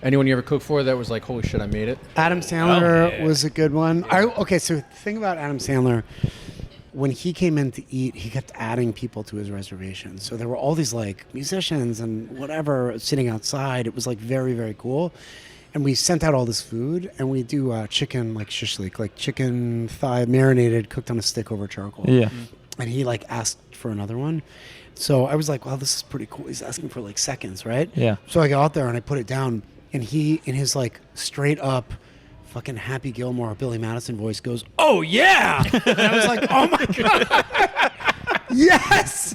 Anyone you ever cooked for that was like, holy shit, I made it? Adam Sandler was a good one. Okay, so the thing about Adam Sandler, when he came in to eat, he kept adding people to his reservation. So there were all these like musicians and whatever sitting outside. It was like very, very cool. And we sent out all this food, and we do chicken like shishlik, like chicken thigh marinated, cooked on a stick over charcoal. Yeah. And he like asked for another one. So I was like, wow, this is pretty cool. He's asking for like seconds, right? Yeah. So I go out there and I put it down. And he, in his like straight up fucking Happy Gilmore, Billy Madison voice goes, "Oh yeah!" And I was like, "Oh my god, yes!"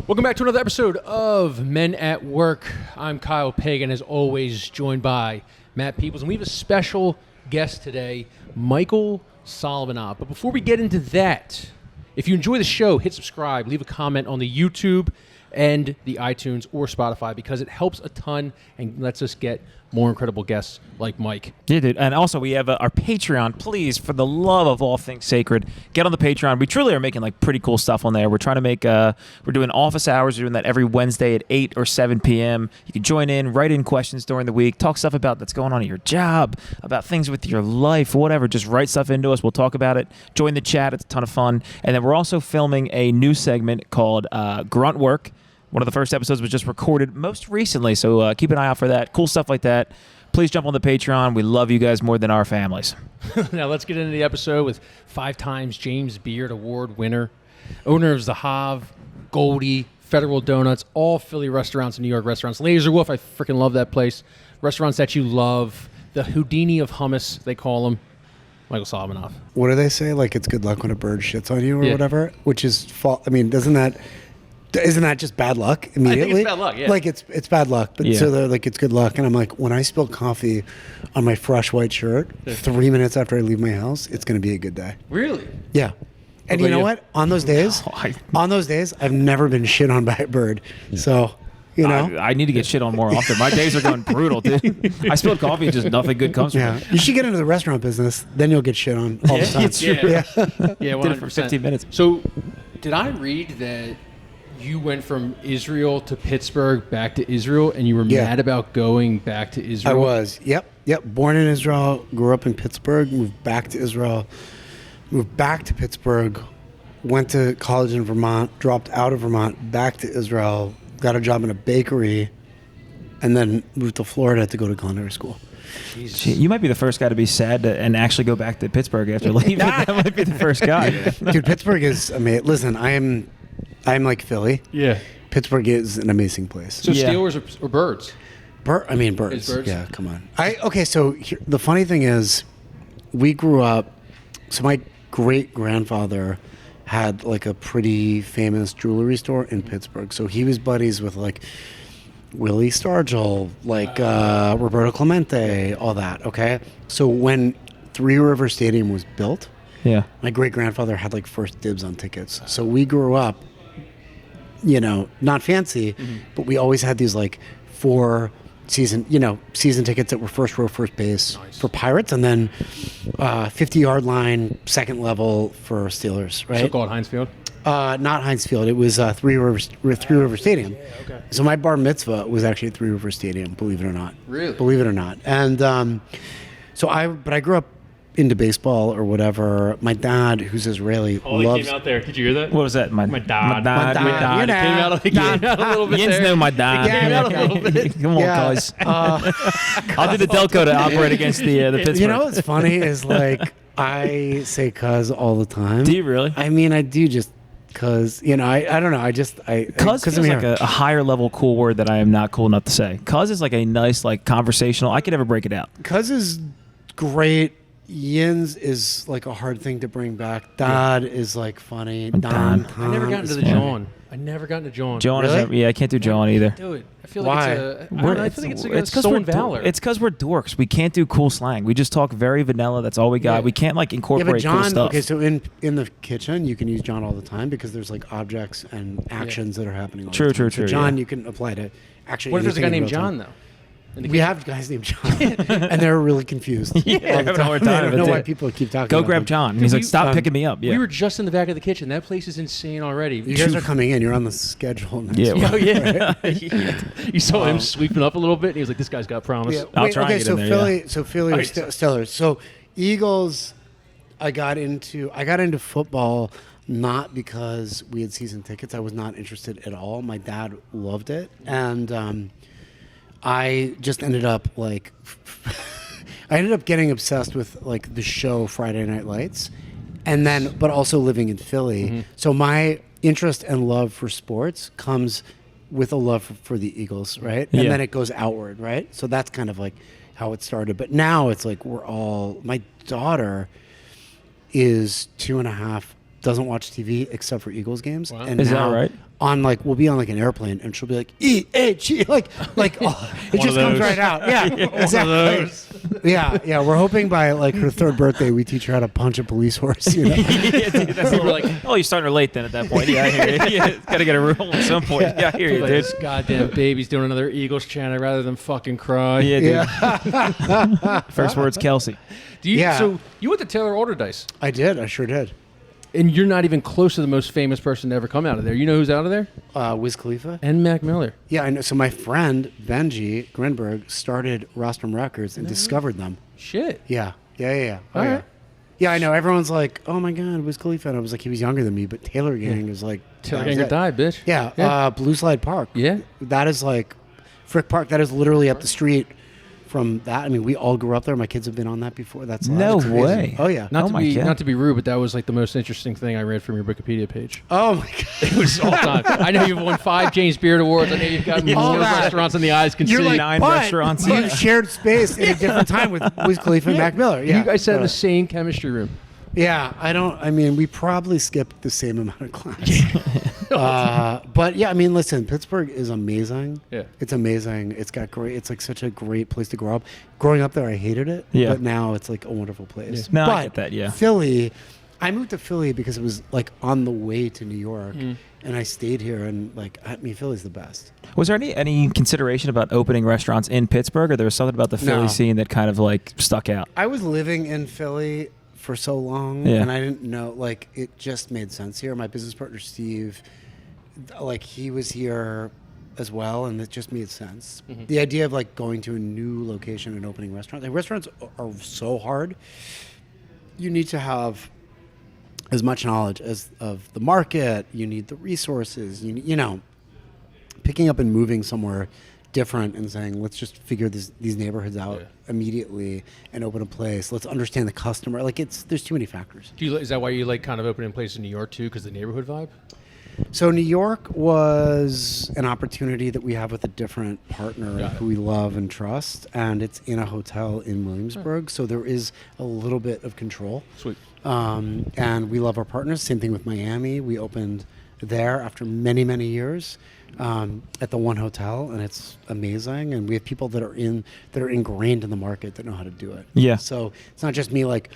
Welcome back to another episode of Men at Work. I'm Kyle Pagan, as always, joined by Matt Peoples, and we have a special guest today, Michael Solomonov. But before we get into that, if you enjoy the show, hit subscribe, leave a comment on the YouTube and the iTunes or Spotify, because it helps a ton and lets us get more incredible guests like Mike. Yeah, dude. And also, we have our Patreon. Please, for the love of all things sacred, get on the Patreon. We truly are making like pretty cool stuff on there. We're trying to make, we're doing office hours. We're doing that every Wednesday at 8 or 7 p.m. You can join in, write in questions during the week, talk stuff about that's going on at your job, about things with your life, whatever. Just write stuff into us. We'll talk about it. Join the chat. It's a ton of fun. And then we're also filming a new segment called Grunt Work. One of the first episodes was just recorded most recently, so keep an eye out for that. Cool stuff like that. Please jump on the Patreon. We love you guys more than our families. Now let's get into the episode with 5 times James Beard Award winner, owner of Zahav, Goldie, Federal Donuts, all Philly restaurants and New York restaurants. Laser Wolf, I freaking love that place. Restaurants that you love. The Houdini of hummus, they call him. Michael Solomonov. What do they say? Like, it's good luck when a bird shits on you or whatever? Which is I mean, isn't that just bad luck immediately? I think it's bad luck, yeah. Like, it's bad luck, but so they're like, it's good luck. And I'm like, when I spill coffee on my fresh white shirt 3 minutes after I leave my house, it's going to be a good day. Really? Yeah. And you know what? On those days, I've never been shit on by a bird. So, you know. I need to get shit on more often. My days are going brutal, dude. I spilled coffee and just nothing good comes from it. You should get into the restaurant business. Then you'll get shit on all the time. It's true. Yeah, 100%. Did it for 15 minutes. So, did I read that you went from Israel to Pittsburgh back to Israel, and you were mad about going back to Israel? I was. Yep. Born in Israel, grew up in Pittsburgh, moved back to Israel, moved back to Pittsburgh, went to college in Vermont, dropped out of Vermont, back to Israel, got a job in a bakery, and then moved to Florida to go to culinary school. Jesus. You might be the first guy to be sad and actually go back to Pittsburgh after leaving. That might be the first guy. Dude, Pittsburgh is amazing. Listen, I'm like Philly. Yeah. Pittsburgh is an amazing place. So Steelers or birds? Birds. It's birds? Yeah, come on. So the funny thing is, we grew up, so my great-grandfather had like a pretty famous jewelry store in Pittsburgh. So he was buddies with like Willie Stargell, like Roberto Clemente, all that, okay? So when Three River Stadium was built, my great-grandfather had like first dibs on tickets. So we grew up, not fancy, but we always had these like 4 season tickets that were first row, first base for Pirates, and then 50-yard line, second level for Steelers, right? So called Heinz Field? Not Heinz Field. It was Three River Stadium. Yeah, okay. So my bar mitzvah was actually at Three River Stadium, believe it or not. Really? Believe it or not. And I grew up into baseball or whatever. My dad, who's Israeli, loves. Came out there. Did you hear that? What was that? My dad. It Came out a little bit Jens there. know my dad. Came out a little bit. Come on, guys. I'll do the Delco to operate against the Pittsburgh. You know what's funny is like I say "cuz" all the time. Do you really? I mean, I do just because I don't know. Cuz feels like a higher level cool word that I am not cool enough to say. Cuz is like a nice like conversational. I could never break it out. Cuz is great. Yins is like a hard thing to bring back. Dad is like funny. Don. I never got into the John. John is I can't do John either. Dude, I feel Why? like I think it's like soul and valor. It's because we're dorks. We can't do cool slang. We just talk very vanilla. That's all we got. Yeah. We can't like incorporate but John, cool stuff. okay, so in the kitchen, you can use John all the time because there's like objects and actions that are happening all the time. True. So John, you can apply to actually. What if there's a guy anything in named real John time. We have guys named John, and they're really confused. Yeah, all the having a hard time. time I with don't know it. why people keep talking Go about grab them. John. And he's like, we- stop picking me up. Yeah. We were just in the back of the kitchen. That place is insane already. You guys are coming in. You're on the schedule next Yeah, week. Oh yeah. You saw him sweeping up a little bit, and he was like, "This guy's got promise." Yeah, I'll try and okay, get so in there, Philly, so Philly All or right, Steelers. So Eagles, I got into football not because we had season tickets. I was not interested at all. My dad loved it, and I just ended up like, I ended up getting obsessed with like the show Friday Night Lights, and then but also living in Philly. So my interest and love for sports comes with a love for the Eagles, right? And Yeah. then it goes outward, right? So that's kind of like how it started. But now it's like my daughter is 2.5, doesn't watch TV except for Eagles games. Wow. And Is that now right? we'll be on like an airplane and she'll be like, E-A-G, like, oh, it One just of comes those. right out. Yeah, exactly. Yeah. We're hoping by like her 3rd birthday, we teach her how to punch a police horse. You know? Yeah, dude, that's a little like, oh, you're starting her late then at that point. Yeah, I hear you. Yeah, got to get a rule at some point. Yeah, I hear you, Like, dude. this goddamn baby's doing another Eagles chant rather than fucking cry. Yeah, dude. First word's Kelsey. Do you? Yeah. So you went to Taylor Alderdice, I did. I sure did. and you're not even close to the most famous person to ever come out of there. You know who's out of there? Wiz Khalifa. And Mac Miller. Yeah, I know. So my friend Benji Grinberg started Rostrum Records and discovered them. Shit. Yeah. Oh, All yeah. right. Yeah, I know. Everyone's like, "Oh my God, Wiz Khalifa," and I was like, he was younger than me, but Taylor Gang is like Taylor that was Ganger it. died, bitch. Yeah, Blue Slide Park. Yeah. That is like Frick Park. That is literally up the street from that. I mean, we all grew up there. My kids have been on that before. That's No it's crazy. way. Oh yeah. Not Oh to my be God. not to be rude, but that was like the most interesting thing I read from your Wikipedia page. Oh my God. It was all time. I know you've won 5 James Beard Awards. I know you've got All more that. restaurants than the eyes can You're see. like, 9 but restaurants. You Yeah. shared space in a different time with Wiz Khalifa and Mac Miller. Yeah. You guys sat in Uh, the same chemistry room. Yeah, I mean, we probably skipped the same amount of class. But yeah, I mean, listen, Pittsburgh is amazing. Yeah. It's amazing. It's like such a great place to grow up. Growing up there, I hated it. Yeah. But now it's like a wonderful place. No, but I get that, yeah. Philly, I moved to Philly because it was like on the way to New York. And I stayed here, and like, I mean, Philly's the best. Was there any consideration about opening restaurants in Pittsburgh, or there was something about the Philly No. scene that kind of like stuck out? I was living in Philly for so long, Yeah. and I didn't know, like, it just made sense here. My business partner, Steve, like, he was here as well, and it just made sense. The idea of, like, going to a new location and opening restaurants. Like, restaurants are so hard. You need to have as much knowledge as of the market. You need the resources. You know, picking up and moving somewhere different and saying, let's just figure these neighborhoods out immediately and open a place. Let's understand the customer. Like, there's too many factors. Is that why you like kind of opening places in New York too? Because the neighborhood vibe? So New York was an opportunity that we have with a different partner Got it. who we love and trust, and it's in a hotel in Williamsburg. So there is a little bit of control. Sweet. And we love our partners. Same thing with Miami. We opened there after many, many years at the One Hotel, and it's amazing. And we have people that are ingrained in the market that know how to do it. Yeah. So it's not just me like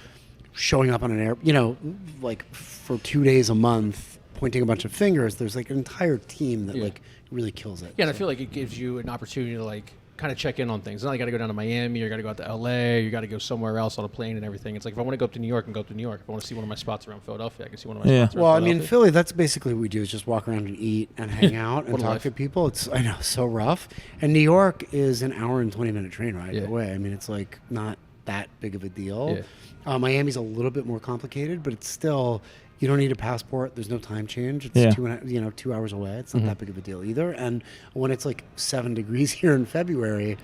showing up on an like for 2 days a month, pointing a bunch of fingers. There's like an entire team that like really kills it. Yeah, and I So- feel like it gives you an opportunity to like kind of check in on things. It's not like you got to go down to Miami or you got to go out to LA or you got to go somewhere else on a plane and everything. It's like if I want to go up to New York, I can go up to New York. If I want to see one of my spots around Philadelphia, I can see one of my spots around Well, I mean, Philadelphia. Philly, that's basically what we do is just walk around and eat and hang out and What a talk life. to people. I know, so rough. And New York is an hour and 20-minute train ride Yeah. away. I mean, it's like not that big of a deal. Yeah. Miami's a little bit more complicated, but it's still, you don't need a passport. There's no time change. It's Yeah. 2 hours away. It's not that big of a deal either. And when it's like 7 degrees here in February,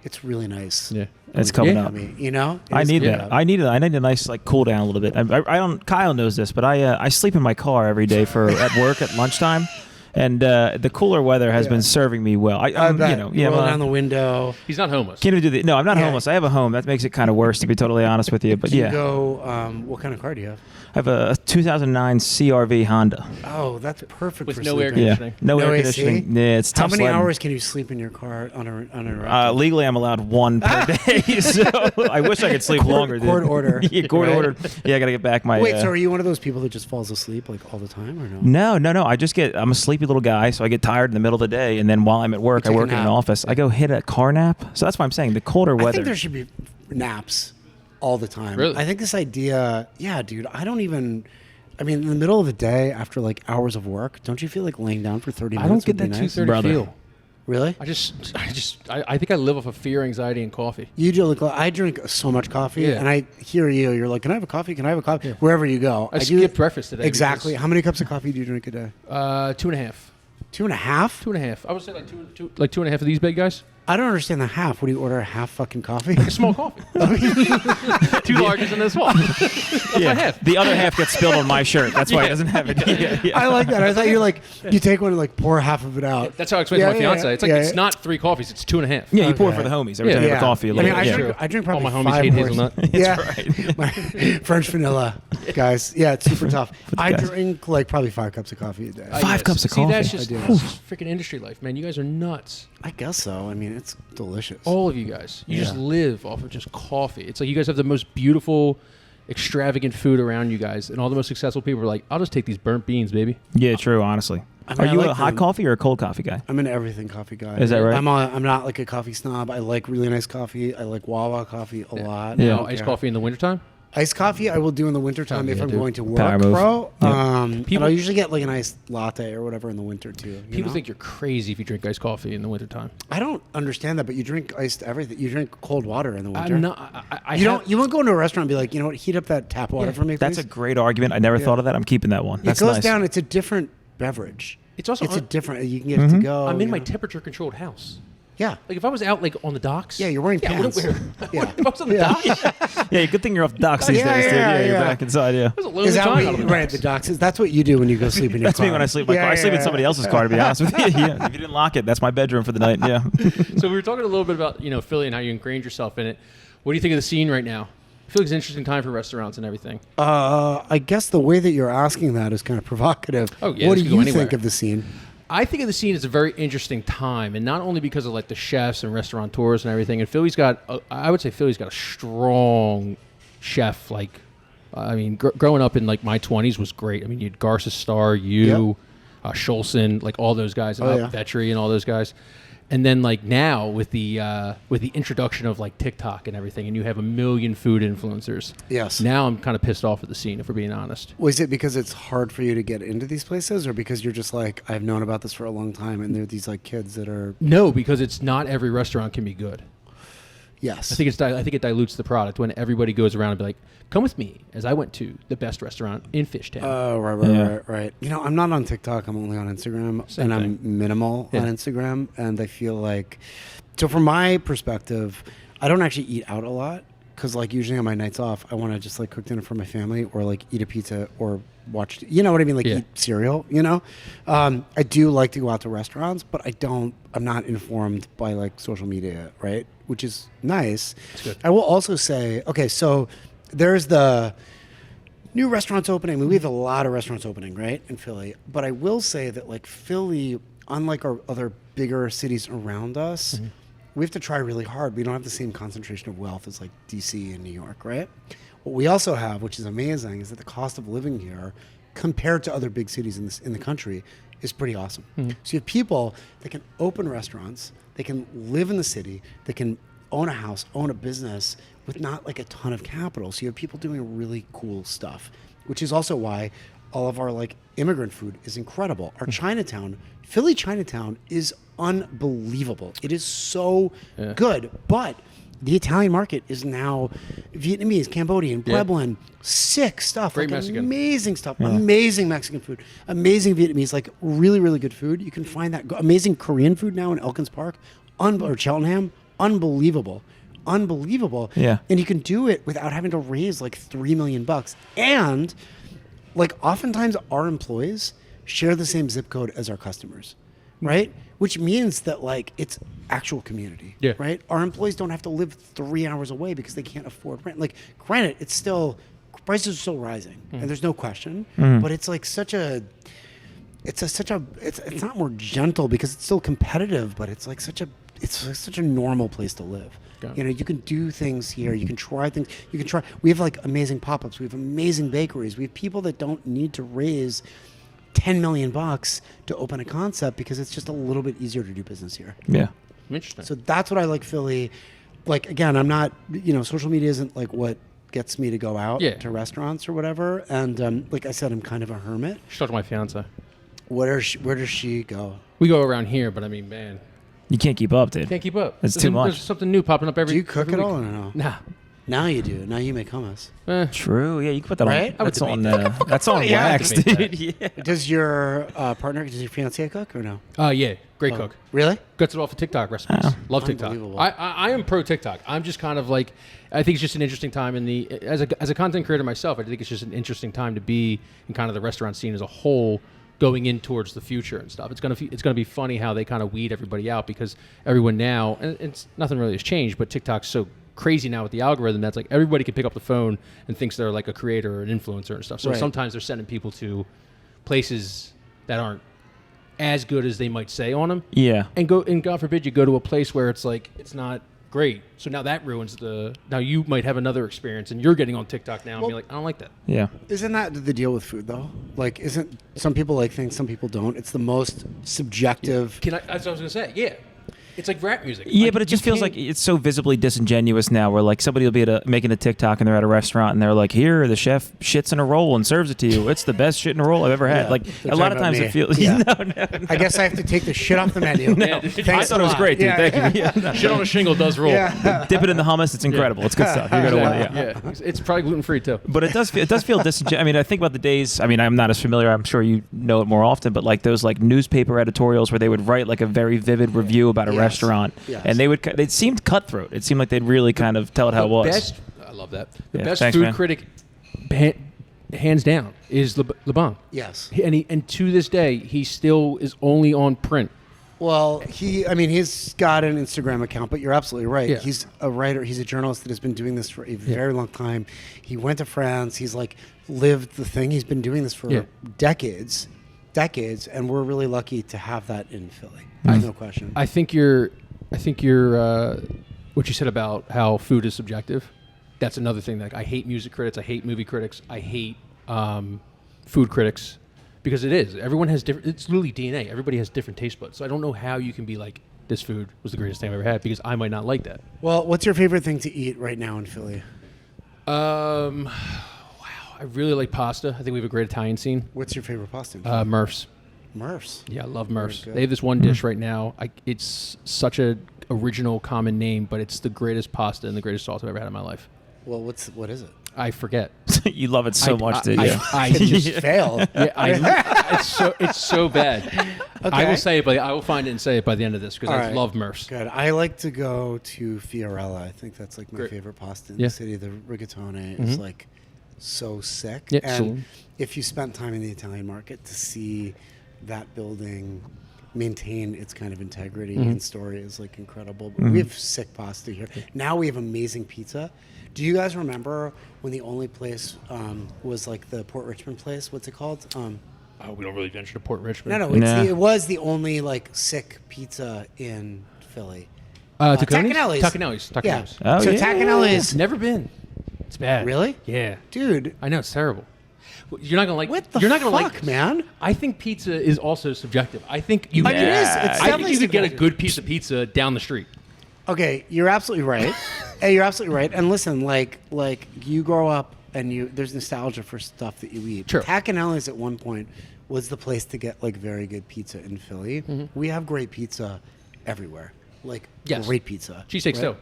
it's really nice. Yeah. It's coming Yeah. up. You know? It I is need coming that. up. I need a nice like cool down a little bit. I don't. Kyle knows this, but I sleep in my car every day at work at lunchtime, and the cooler weather has been serving me well. I bet. Yeah. Roll well, down the window. He's not homeless. can't even do the. No, I'm not Yeah. homeless. I have a home. That makes it kind of worse, to be totally honest with you. But Do you yeah, go, what kind of car do you have? I have a 2009 CRV Honda. Oh, that's perfect With for no air sleeping. Yeah, Conditioning. no No air AC? conditioning. Yeah, it's How tough many sledding. hours can you sleep in your car uninterrupted? Legally, I'm allowed 1 per day. So I wish I could sleep longer. dude. Court order. Yeah, court Right? ordered. Yeah, I got to get back my. Wait, so are you one of those people that just falls asleep like all the time or no? No. I'm a sleep sleepy little guy, so I get tired in the middle of the day, and then while I'm at work, I take a work in an nap. office. I go hit a car nap. So that's why I'm saying the colder I weather. think there should be naps all the time. Really? I think this idea, yeah, dude, I mean, in the middle of the day after like hours of work, don't you feel like laying down for 30 minutes I don't get would be that nice? 2:30 Brother. feel. Really? I think I live off of fear, anxiety, and coffee. You do look like I drink so much coffee, Yeah. and I hear you. You're like, "Can I have a coffee? Can I have a coffee?" Wherever you go, I do skipped breakfast today. Exactly. because- How many cups of coffee do you drink a day? 2.5. 2.5. 2.5. I would say like two and a half of these big guys. I don't understand the half. What do you order? A half fucking coffee? A small coffee. 2 larges and a small. yeah, half. the other half gets spilled on my shirt. That's why it doesn't have it. Yeah. I like that. I thought you're like you take one and like pour half of it out. That's how I explain to my fiance. It's like it's not 3 coffees. It's 2.5. Yeah, you pour it Okay. for the homies every Yeah. time you have a coffee. A I little mean, I bit. drink, I drink probably All my homies 5 hate horses. hazelnut. Yeah, my French vanilla guys. Yeah, it's super tough. I guys. drink like probably 5 cups of coffee a day. 5 cups of See, that's coffee. just, I do. that's just freaking industry life, man. You guys are nuts. I guess so. I mean, it's delicious. All of you guys. You just Yeah. live off of just coffee. It's like you guys have the most beautiful, extravagant food around you guys, and all the most successful people are like, I'll just take these burnt beans, baby. Yeah, true. Honestly, I mean, are I you like a hot them. coffee or a cold coffee guy? I'm an everything coffee guy. Is that right? I'm not like a coffee snob. I like really nice coffee. I like Wawa coffee a lot. Yeah. I don't Iced care. coffee in the wintertime? Iced coffee I will do in the wintertime Oh, if yeah, I'm dude. going to work, Power move. bro. Yeah. And People- I'll usually get like a nice latte or whatever in the winter too. you People know? think you're crazy if you drink iced coffee in the wintertime. I don't understand that, but you drink iced everything. You drink cold water in the winter. I'm not. I You have- don't. You won't go into a restaurant and be like, you know what? Heat up that tap water Yeah. for me, That's a please. great argument. I never thought of that. I'm keeping that one. It That's goes nice. down. It's a different beverage. It's also. It's a different. You can get it to go. I'm in you my know? temperature-controlled house. Yeah. Like if I was out like on the docks. Yeah, you're wearing I wouldn't pants. wear- Yeah. If I was on the Yeah. docks. Yeah, good thing you're off docks these Yeah, days, dude. yeah, Yeah, you're yeah. back inside. Yeah. It was a lonely Is that time what out on you, the right? docks. The docks. That's what you do when you go sleep in your That's car. me when I sleep in my car. I sleep in somebody else's car, to be honest with you. Yeah. If you didn't lock it, that's my bedroom for the night. Yeah. So we were talking a little bit about Philly and how you ingrained yourself in it. What do you think of the scene right now? I feel like it's an interesting time for restaurants and everything. I guess the way that you're asking that is kind of provocative. Oh, yeah, What this do could go you anywhere. think of the scene? I think of the scene as a very interesting time, and not only because of like the chefs and restaurateurs and everything. And Philly's got, I would say Philly's got a strong chef. Like, I mean, growing up in like my 20s was great. I mean, you had Garza Star, Scholson, like all those guys, and Oh, yeah. Vetri and all those guys. And then like now with the introduction of like TikTok and everything, and you have a million food influencers. Yes. Now I'm kind of pissed off at the scene, if we're being honest. Was it because it's hard for you to get into these places, or because you're just like, I've known about this for a long time, and there are these like kids that are No, because it's not every restaurant can be good. yes. I think it dilutes the product when everybody goes around and be like, "Come with me," as I went to the best restaurant in Fishtown. Oh, right. Yeah. Right. You know, I'm not on TikTok. I'm only on Instagram, Same and I'm minimal Yeah. on Instagram. And I feel like, so from my perspective, I don't actually eat out a lot because, like, usually on my nights off, I want to just like cook dinner for my family or like eat a pizza or watch. You know what I mean? Like Yeah. eat cereal. You know, I do like to go out to restaurants, but I'm not informed by like social media, right? Which is nice. good. I will also say, okay, so there's the new restaurants opening. I mean, we have a lot of restaurants opening, right, in Philly. But I will say that, like, Philly, unlike our other bigger cities around us, we have to try really hard. We don't have the same concentration of wealth as, like, D.C. and New York, right? What we also have, which is amazing, is that the cost of living here, compared to other big cities in the country, is pretty awesome. So you have people that can open restaurants, they can live in the city, they can own a house, own a business with not like a ton of capital. So you have people doing really cool stuff, which is also why all of our like immigrant food is incredible. Our Chinatown, Philly Chinatown is unbelievable. It is so good, but the Italian market is now Vietnamese, Cambodian, Yeah. Pueblan, sick stuff, Great like Mexican. amazing stuff, amazing Mexican food, amazing Vietnamese, like really, really good food. You can find that amazing Korean food now in Elkins Park, or Cheltenham, unbelievable. Yeah. And you can do it without having to raise like $3 million. And like oftentimes our employees share the same zip code as our customers, right? Which means that like it's actual community, Yeah. right? Our employees don't have to live 3 hours away because they can't afford rent. Like, granted, it's still, prices are still rising, and there's no question, but it's like such a, it's not more gentle because it's still competitive, but it's like such a normal place to live. Got it. You know, you can do things here. You can try things. We have like amazing pop-ups. We have amazing bakeries. We have people that don't need to raise $10 million to open a concept because it's just a little bit easier to do business here. Yeah. Interesting. So that's what I like Philly. Like, again, I'm not, social media isn't like what gets me to go out to restaurants or whatever. And like I said, I'm kind of a hermit. Should talk to my fiance. Where does she go? We go around here, but I mean, man. You can't keep up, dude. Can't keep up. It's too much. There's something new popping up every Do you cook every at week. all or no? Nah. Now you do. Now you make hummus. True. Yeah, you can put that Right? on. That's on. That's on wax, dude. Yeah. Does your does your fiance cook or no? Yeah. Great cook. Really? Gets it off of TikTok recipes. Love TikTok. Unbelievable. I am pro TikTok. I'm just kind of like, I think it's just an interesting time as a content creator myself. I think it's just an interesting time to be in kind of the restaurant scene as a whole, going in towards the future and stuff. It's gonna be funny how they kind of weed everybody out because everyone now, and it's nothing really has changed, but TikTok's so crazy now with the algorithm that's like everybody can pick up the phone and thinks they're like a creator or an influencer and stuff. So sometimes they're sending people to places that aren't as good as they might say on them. Yeah. And God forbid you go to a place where it's like it's not great. So now that ruins now you might have another experience and you're getting on TikTok now and be like, I don't like that. Yeah. Isn't that the deal with food though? Like, isn't some people like things, some people don't? It's the most subjective. That's what I was gonna say. Yeah. It's like rap music. Yeah, like, but it just feels like it's so visibly disingenuous now where like somebody will be making a TikTok and they're at a restaurant and they're like, here, the chef shits in a roll and serves it to you. It's the best shit in a roll I've ever had. Yeah, like they're a lot of talking times about it feels me. Yeah. No. I guess I have to take the shit off the menu. No. Thanks I thought a it was lot. great, dude. Yeah. Thank you. Yeah. shit on a shingle does roll. Yeah. Dip it in the hummus. It's incredible. It's good stuff. You're gonna want it. Yeah. Yeah. It's probably gluten free too. But it does feel disingenuous. I mean, I think about the days. I mean, I'm not as familiar. I'm sure you know it more often. But like those like newspaper editorials where they would write like a very vivid review about a restaurant, and it seemed cutthroat. It seemed like they'd really kind of tell it how it was. I love that. The Yeah, best thanks, food man. critic, hands down, is LeBon. Yes. And to this day, he still is only on print. Well, he's got an Instagram account, but you're absolutely right. Yeah. He's a writer. He's a journalist that has been doing this for a very long time. He went to France. He's like lived the thing. He's been doing this for decades, and we're really lucky to have that in Philly. No question. I think you're what you said about how food is subjective. That's another thing. Like I hate music critics. I hate movie critics. I hate food critics because it is. Everyone has different. It's literally DNA. Everybody has different taste buds. So I don't know how you can be like, this food was the greatest thing I've ever had because I might not like that. Well, what's your favorite thing to eat right now in Philly? Wow. I really like pasta. I think we have a great Italian scene. What's your favorite pasta? in Philly? Murph's. Murph's. Yeah, I love Murph's. good. They have this one dish right now. It's such a original, common name, but it's the greatest pasta and the greatest sauce I've ever had in my life. Well, what is it? I forget. You love it so much, dude. I just fail. Yeah, it's so bad. Okay. I will say it, but I will find it and say it by the end of this because All I right. love Murph's. Good. I like to go to Fiorella. I think that's like my Great. favorite pasta in Yeah. the city. The rigatone is like so sick. Yeah, and so- if you spent time in the Italian market to see that building maintain its kind of integrity and story is like incredible. But we have sick pasta here. Now we have amazing pizza. Do you guys remember when the only place was like the Port Richmond place? What's it called? We don't really venture to Port Richmond. No. Nah. It was the only like sick pizza in Philly. Tacconelli's? Tacconelli's. Tacconelli's. Yeah. Oh, So yeah. Tacconelli's. Never been. It's bad. Really? Yeah. Dude, I know it's terrible. You're not gonna like. what the You're not gonna fuck, like. man? I think pizza is also subjective. I think you. It is. It's I think definitely you could get a subjective. good piece of pizza down the street. Okay, you're absolutely right. Hey, you're absolutely right. And listen, like you grow up and there's nostalgia for stuff that you eat. Sure. Tacconelli's at one point was the place to get like very good pizza in Philly. We have great pizza everywhere. Like Yes. great pizza. Cheesesteaks too.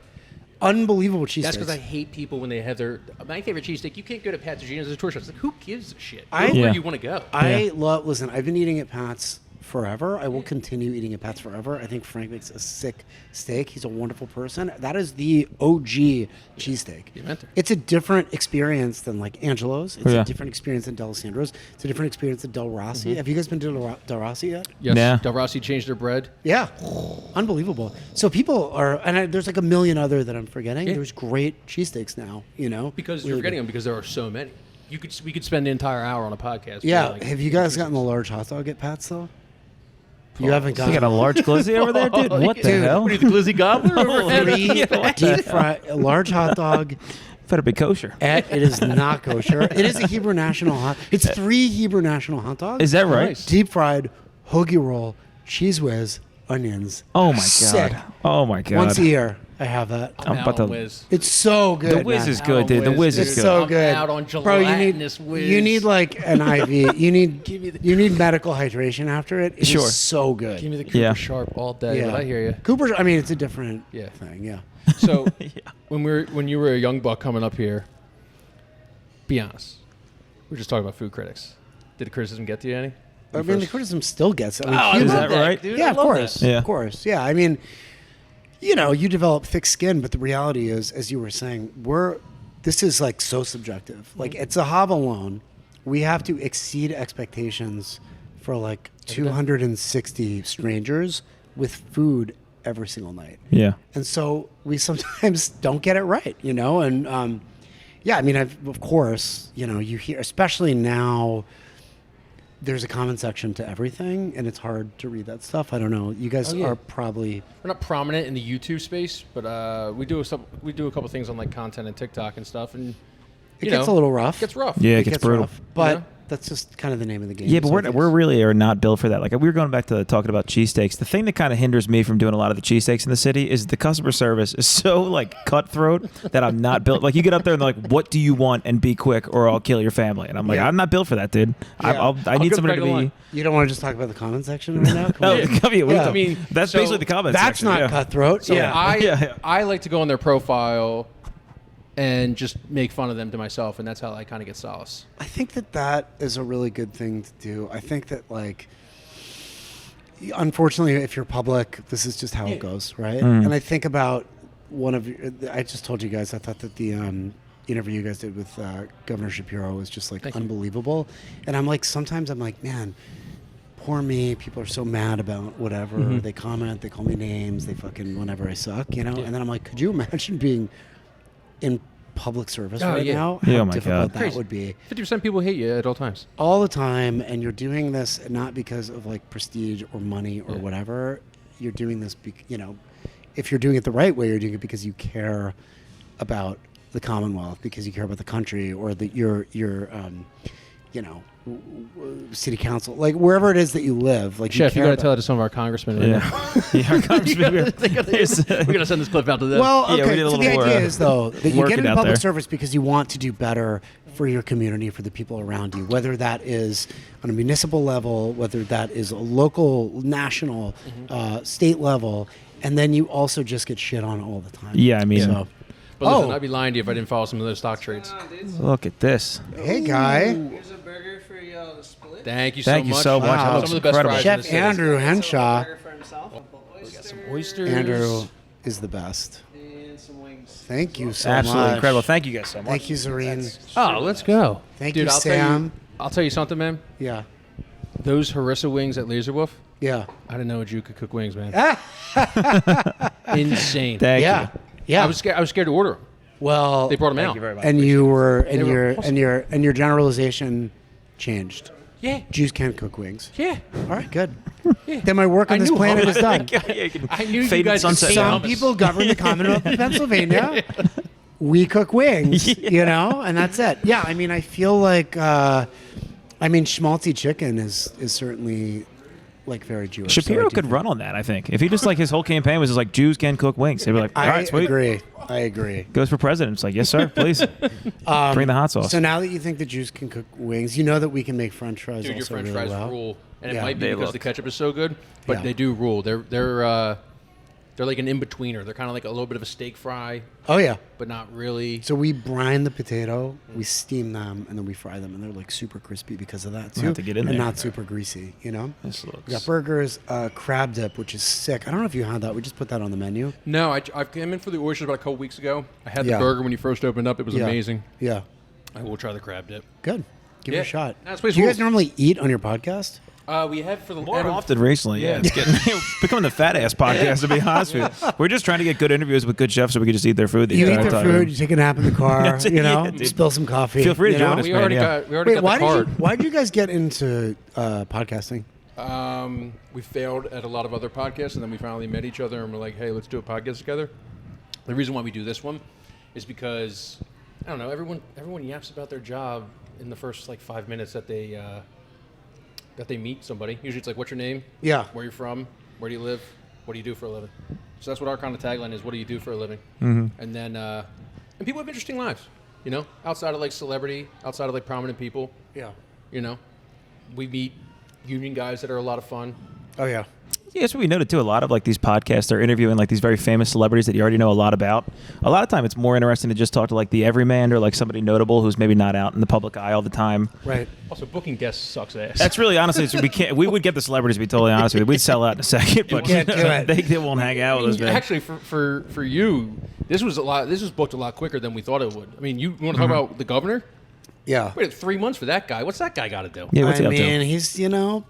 Unbelievable cheesesteaks. That's because I hate people when they have my favorite cheesesteak. You can't go to Pat's or Gina's as a tourist. It's like, who gives a shit? Go Yeah. where you want to go. Listen, I've been eating at Pat's forever. I will continue eating at Pat's forever. I think Frank makes a sick steak. He's a wonderful person. That is the OG cheesesteak. You meant it. It's a different experience than like Angelo's. It's Yeah. a different experience than D'Alessandro's. It's a different experience than Del Rossi. Have you guys been to Del Rossi yet? Yes. Yeah. Del Rossi changed their bread. Yeah. Unbelievable. So people are, and there's like a million other that I'm forgetting. Yeah. There's great cheesesteaks now, you know? Because Really you're forgetting good. them because there are so many. We could spend the entire hour on a podcast. Yeah. being like, Have you guys gotten the large hot dog at Pat's though? You haven't You gotten got a large glizzy over there, dude? What the hell? What are you, the glizzy gobbler? over three there? deep fry, a large hot dog, Better be kosher. It is not kosher. It is a Hebrew national hot. It's 3 Hebrew national hot dogs. Is that right? Nice. Deep fried, hoagie roll, cheese whiz, onions. Oh my Sick. God. Oh my God. Once a year, I have that. I'm about to. Whiz. It's so good. The whiz man. is good, dude. The whiz is It's good. so I'm good. out on Bro, gelatinous whiz. you need like an IV. You need Give me the- you need medical hydration after it. It's Sure. so good. Give me the Cooper Yeah. Sharp all day. Yeah. But I hear you. Cooper's. I mean, it's a different Yeah. thing. Yeah. So when you were a young buck coming up here, be honest. We're just talking about food critics. Did the criticism get to you any? I mean, the criticism still gets it. I mean, Oh, I humor- Is love that right? dude. yeah, I of love course. that. Yeah. Of course. Yeah. I mean, you develop thick skin, but the reality is, as you were saying, this is like so subjective. Like at Zahav alone, we have to exceed expectations for like 260 strangers with food every single night. Yeah. And so we sometimes don't get it right, and yeah, I mean, of course, you hear, especially now, there's a comment section to everything, and it's hard to read that stuff. I don't know. You guys are probably We're not prominent in the YouTube space, but we do a couple things on like content and TikTok and stuff, and it gets a little rough. It gets rough. Yeah, it gets brutal. rough, but Yeah. that's just kind of the name of the game. Yeah, but So I we're guess- really are not built for that. Like we were going back to talking about cheesesteaks. The thing that kind of hinders me from doing a lot of the cheesesteaks in the city is the customer service is so like cutthroat that I'm not built. Like you get up there and they're like, "What do you want?" and be quick, or I'll kill your family. And I'm like, Yeah. I'm not built for that, dude. Yeah. I need go somebody to back be. along. You don't want to just talk about the comment section right now? Come Oh, on. what are you Yeah. talking- I mean, that's so basically the comments. That's section, not yeah. cutthroat. So yeah. Yeah. I like to go on their profile and just make fun of them to myself, and that's how I kind of get solace. I think that is a really good thing to do. I think that, like, unfortunately, if you're public, this is just how it goes, right? And I think about I just told you guys, I thought that the interview you guys did with Governor Shapiro was just, like, Thank you. unbelievable. And I'm like, sometimes I'm like, man, poor me. People are so mad about whatever. They comment, they call me names, they fucking whenever I suck, And then I'm like, could you imagine being in public service Oh, right yeah. now? Yeah, How oh my difficult God. that Crazy. would be. 50% of people hate you at all times. All the time, and you're doing this not because of like prestige or money or whatever. You're doing this, if you're doing it the right way, you're doing it because you care about the Commonwealth, because you care about the country, or that your city council, like wherever it is that you live. Like, Chef, you care got to tell about- it to some of our congressmen. Right now. Yeah, our congressman- We're gonna send this clip out to them. Well, Yeah, we okay. need a So the little more, idea is, though, that you work get it into out public there. service because you want to do better for your community, for the people around you, whether that is on a municipal level, whether that is a local, national, state level, and then you also just get shit on all the time. Yeah, I mean, So, but listen, Oh. I'd be lying to you if I didn't follow some of those stock trades. look at this. hey, guy. Here's a burger for y'all to split. Thank you Thank so you much. so much. That Some looks of the best incredible. fries in Chef the city. Andrew Henshaw. Burger for himself. Some oysters. Andrew is the best. And some wings. Thank you so Absolutely much. incredible. Thank you guys so much. Thank you, Zareen. Oh, let's go. Thank Dude, you, I'll Sam. I'll tell you something, man. Yeah. Those harissa wings at Laser Wolf, Yeah. I didn't know a Jew could cook wings, man. Insane. Thank Yeah. you. Yeah. I was scared to order them. Well, They brought them Thank out. you very much. and you were, and They were your, awesome. and your generalization changed. Yeah. Jews can't cook wings. Yeah. All right, good. Then my work on I this knew planet hummus. is done. Yeah, you can I knew fade you guys could sunset. say Some hummus. people govern the Commonwealth of Pennsylvania. We cook wings, and that's it. Yeah, I mean, I feel like, schmaltzy chicken is certainly like very Jewish. so Shapiro I do could think- run on that, I think. If he just like his whole campaign was just like Jews can cook wings, they'd be like, all I right, sweet. agree. I agree. Goes for president. It's like, yes, sir, please. Bring the hot sauce. So now that you think the Jews can cook wings, you know that we can make French fries Dude, your also French really fries well. rule, and it Yeah. might be They because look- the ketchup is so good, but Yeah. they do rule. They're like an in-betweener. They're kind of like a little bit of a steak fry, Oh yeah. but not really. So we brine the potato, we steam them, and then we fry them, and they're like super crispy because of that too. have to get in and there. not super greasy, This looks. We got burgers, crab dip, which is sick. I don't know if you had that. We just put that on the menu. No, I came in for the oysters about a couple weeks ago. I had Yeah. the burger when you first opened up. It was Yeah. amazing. Yeah. I will try the crab dip. Good. Give it Yeah. a shot. That's what Do you guys rules. normally eat on your podcast? We have for the More out of- often recently, yeah. Yeah. It's getting becoming the fat ass podcast, to be honest with you. We're just trying to get good interviews with good chefs so we can just eat their food the You eat entire their time. food, you take a nap in the car, That's it, yeah, dude. spill some coffee. Feel free to you join know? us. We man, already yeah. got Wait, why the card. why did you guys get into podcasting? We failed at a lot of other podcasts, and then we finally met each other, and we're like, "Hey, let's do a podcast together." The reason why we do this one is because I don't know. Everyone yaps about their job in the first like 5 minutes that they meet somebody. Usually it's like, what's your name? Yeah. Where you're from? Where do you live? What do you do for a living? So that's what our kind of tagline is. What do you do for a living? Mm-hmm. And then and people have interesting lives. You know, outside of like celebrity, outside of like prominent people. Yeah. You know, we meet union guys that are a lot of fun. Oh yeah. Yeah, that's what we noted too. A lot of like these podcasts are interviewing like these very famous celebrities that you already know a lot about. A lot of time, it's more interesting to just talk to like the everyman or like somebody notable who's maybe not out in the public eye all the time. Right. Also, booking guests sucks ass. That's really honestly, we would get the celebrities to be totally honest with you. We'd sell out in a second, but can't do it. they won't hang out with us, man. Actually, for you, this was booked a lot quicker than we thought it would. I mean, you want to talk about the governor? Yeah. Wait, 3 months for that guy. What's that guy got to do? Yeah, what's he I up to? mean, he's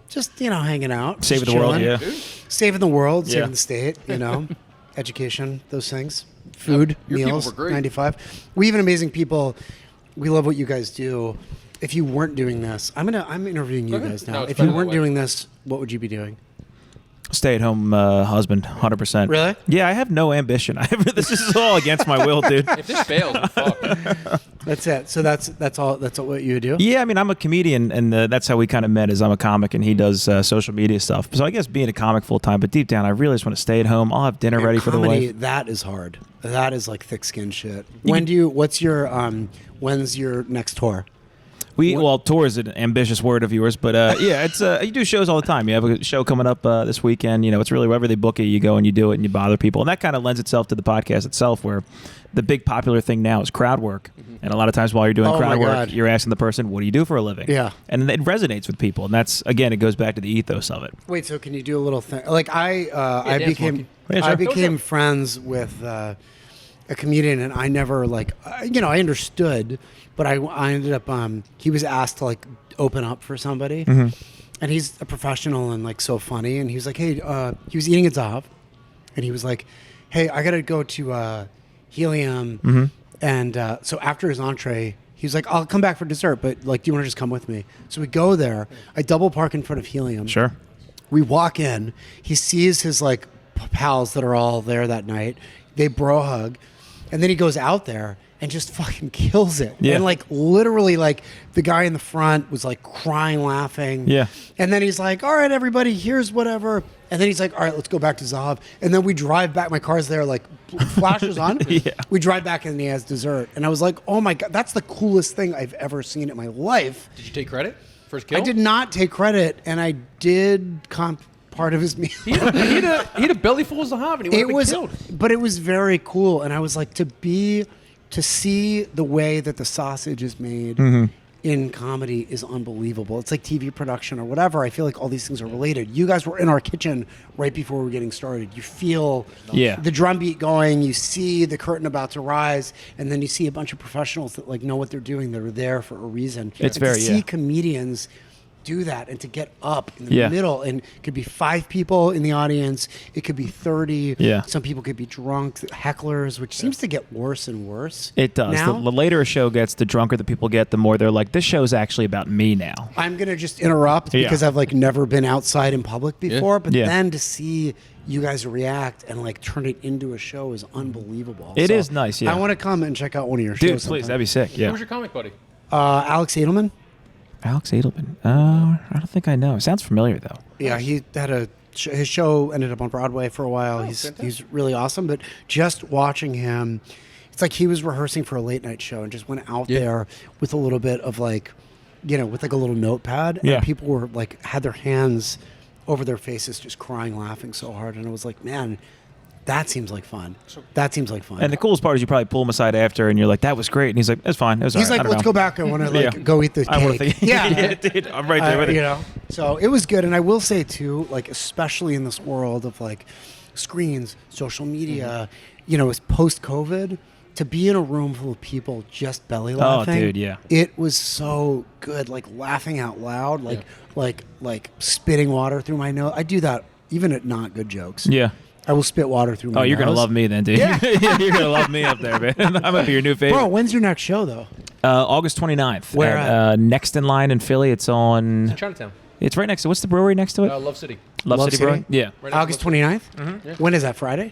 just hanging out, Saving just the world, chilling. yeah. Saving the world, Yeah. saving the state. Education, those things, food, Your people meals. were great. 95. We have an amazing people. We love what you guys do. If you weren't doing this, I'm interviewing you Okay. guys now. No, it's If you better weren't that way. doing this, what would you be doing? Stay-at-home husband, 100%. Really? Yeah, I have no ambition. This is all against my will, dude. If this fails, we're fucked. That's it. So that's all. That's what you would do. Yeah, I mean, I'm a comedian, and that's how we kind of met. Is I'm a comic, and he does social media stuff. So I guess being a comic full time, but deep down, I really just want to stay at home. I'll have dinner ready for the Comedy, wife. that is hard. That is like thick skin shit. When's your next tour? Tour is an ambitious word of yours, but yeah, it's you do shows all the time. You have a show coming up this weekend. It's really wherever they book you go and you do it and you bother people, and that kind of lends itself to the podcast itself, where the big popular thing now is crowd work. And a lot of times while you're doing Oh, crowd my work, God. you're asking the person, "What do you do for a living?" Yeah. and it resonates with people, and that's again, it goes back to the ethos of it. Wait, so can you do a little thing? Like I dance became monkey. Yeah, sure. I became friends with a comedian, and I never I understood, but I ended up he was asked to like open up for somebody, and he's a professional and like so funny, and he was like, hey, he was eating at Zahav, and he was like, hey, I gotta go to Helium, and so after his entree. He was like, I'll come back for dessert, but like, do you want to just come with me? So we go there. I double park in front of Helium. Sure. We walk in. He sees his like pals that are all there that night. They bro hug, and then he goes out there and just fucking kills it. Yeah. And like literally, like the guy in the front was like crying, laughing. Yeah. And then he's like, "All right, everybody, here's whatever." And then he's like, "All right, let's go back to Zahav." And then we drive back. My car's there, like flashes on. Yeah. We drive back and he has dessert. And I was like, "Oh my God, that's the coolest thing I've ever seen in my life." Did you take credit for his kill? I did not take credit, and I did comp part of his meal. He had a belly full of Zahav, and he would have been killed. But it was very cool, and I was like, to see the way that the sausage is made in comedy is unbelievable. It's like TV production or whatever. I feel like all these things are related. You guys were in our kitchen right before we were getting started. You feel the drum beat going. You see the curtain about to rise, and then you see a bunch of professionals that like know what they're doing. That are there for a reason. It's And very, to see yeah. comedians do that and to get up in the Yeah. middle, and it could be 5 people in the audience, it could be 30. Yeah. Some people could be drunk hecklers, which seems to get worse and worse. It does. Now, The later a show gets, the drunker the people get, the more they're like, this show's actually about me now. I'm gonna just interrupt Yeah. because I've like never been outside in public before, but Yeah. then to see you guys react and like turn it into a show is unbelievable. It is nice, yeah. I want to come and check out one of your Dude, shows. please, that'd sometime. be sick. Who Yeah. was your comic buddy? Alex Edelman. Alex Edelman. I don't think I know. It sounds familiar though. Yeah, he had his show ended up on Broadway for a while. He's really awesome, but just watching him, it's like he was rehearsing for a late night show and just went out there with a little bit of like, with like a little notepad, Yeah. and people were like had their hands over their faces, just crying, laughing so hard, and I was like, man, that seems like fun. That seems like fun. And the coolest part is you probably pull him aside after and you're like, that was great. And he's like, that's fine. It was He's all right. like, I don't let's know." go back. I want to like Yeah. go eat the I wanna cake. think- Yeah, dude, I'm right there with it. So it was good, and I will say too, like especially in this world of like screens, social media, it's post COVID, to be in a room full of people just belly laughing. dude, yeah. It was so good, like laughing out loud, like spitting water through my nose. I do that even at not good jokes. Yeah. I will spit water through my Oh, you're nose. going to love me then, dude. Yeah. You're going to love me up there, man. I'm going to be your new favorite. Bro, when's your next show though? August 29th. Where at? Next in line in Philly. It's on... Chinatown. It's right next to... What's the brewery next to it? Love City. Love City Brewing? Yeah. Right August next to 29th? Yeah. When is that, Friday?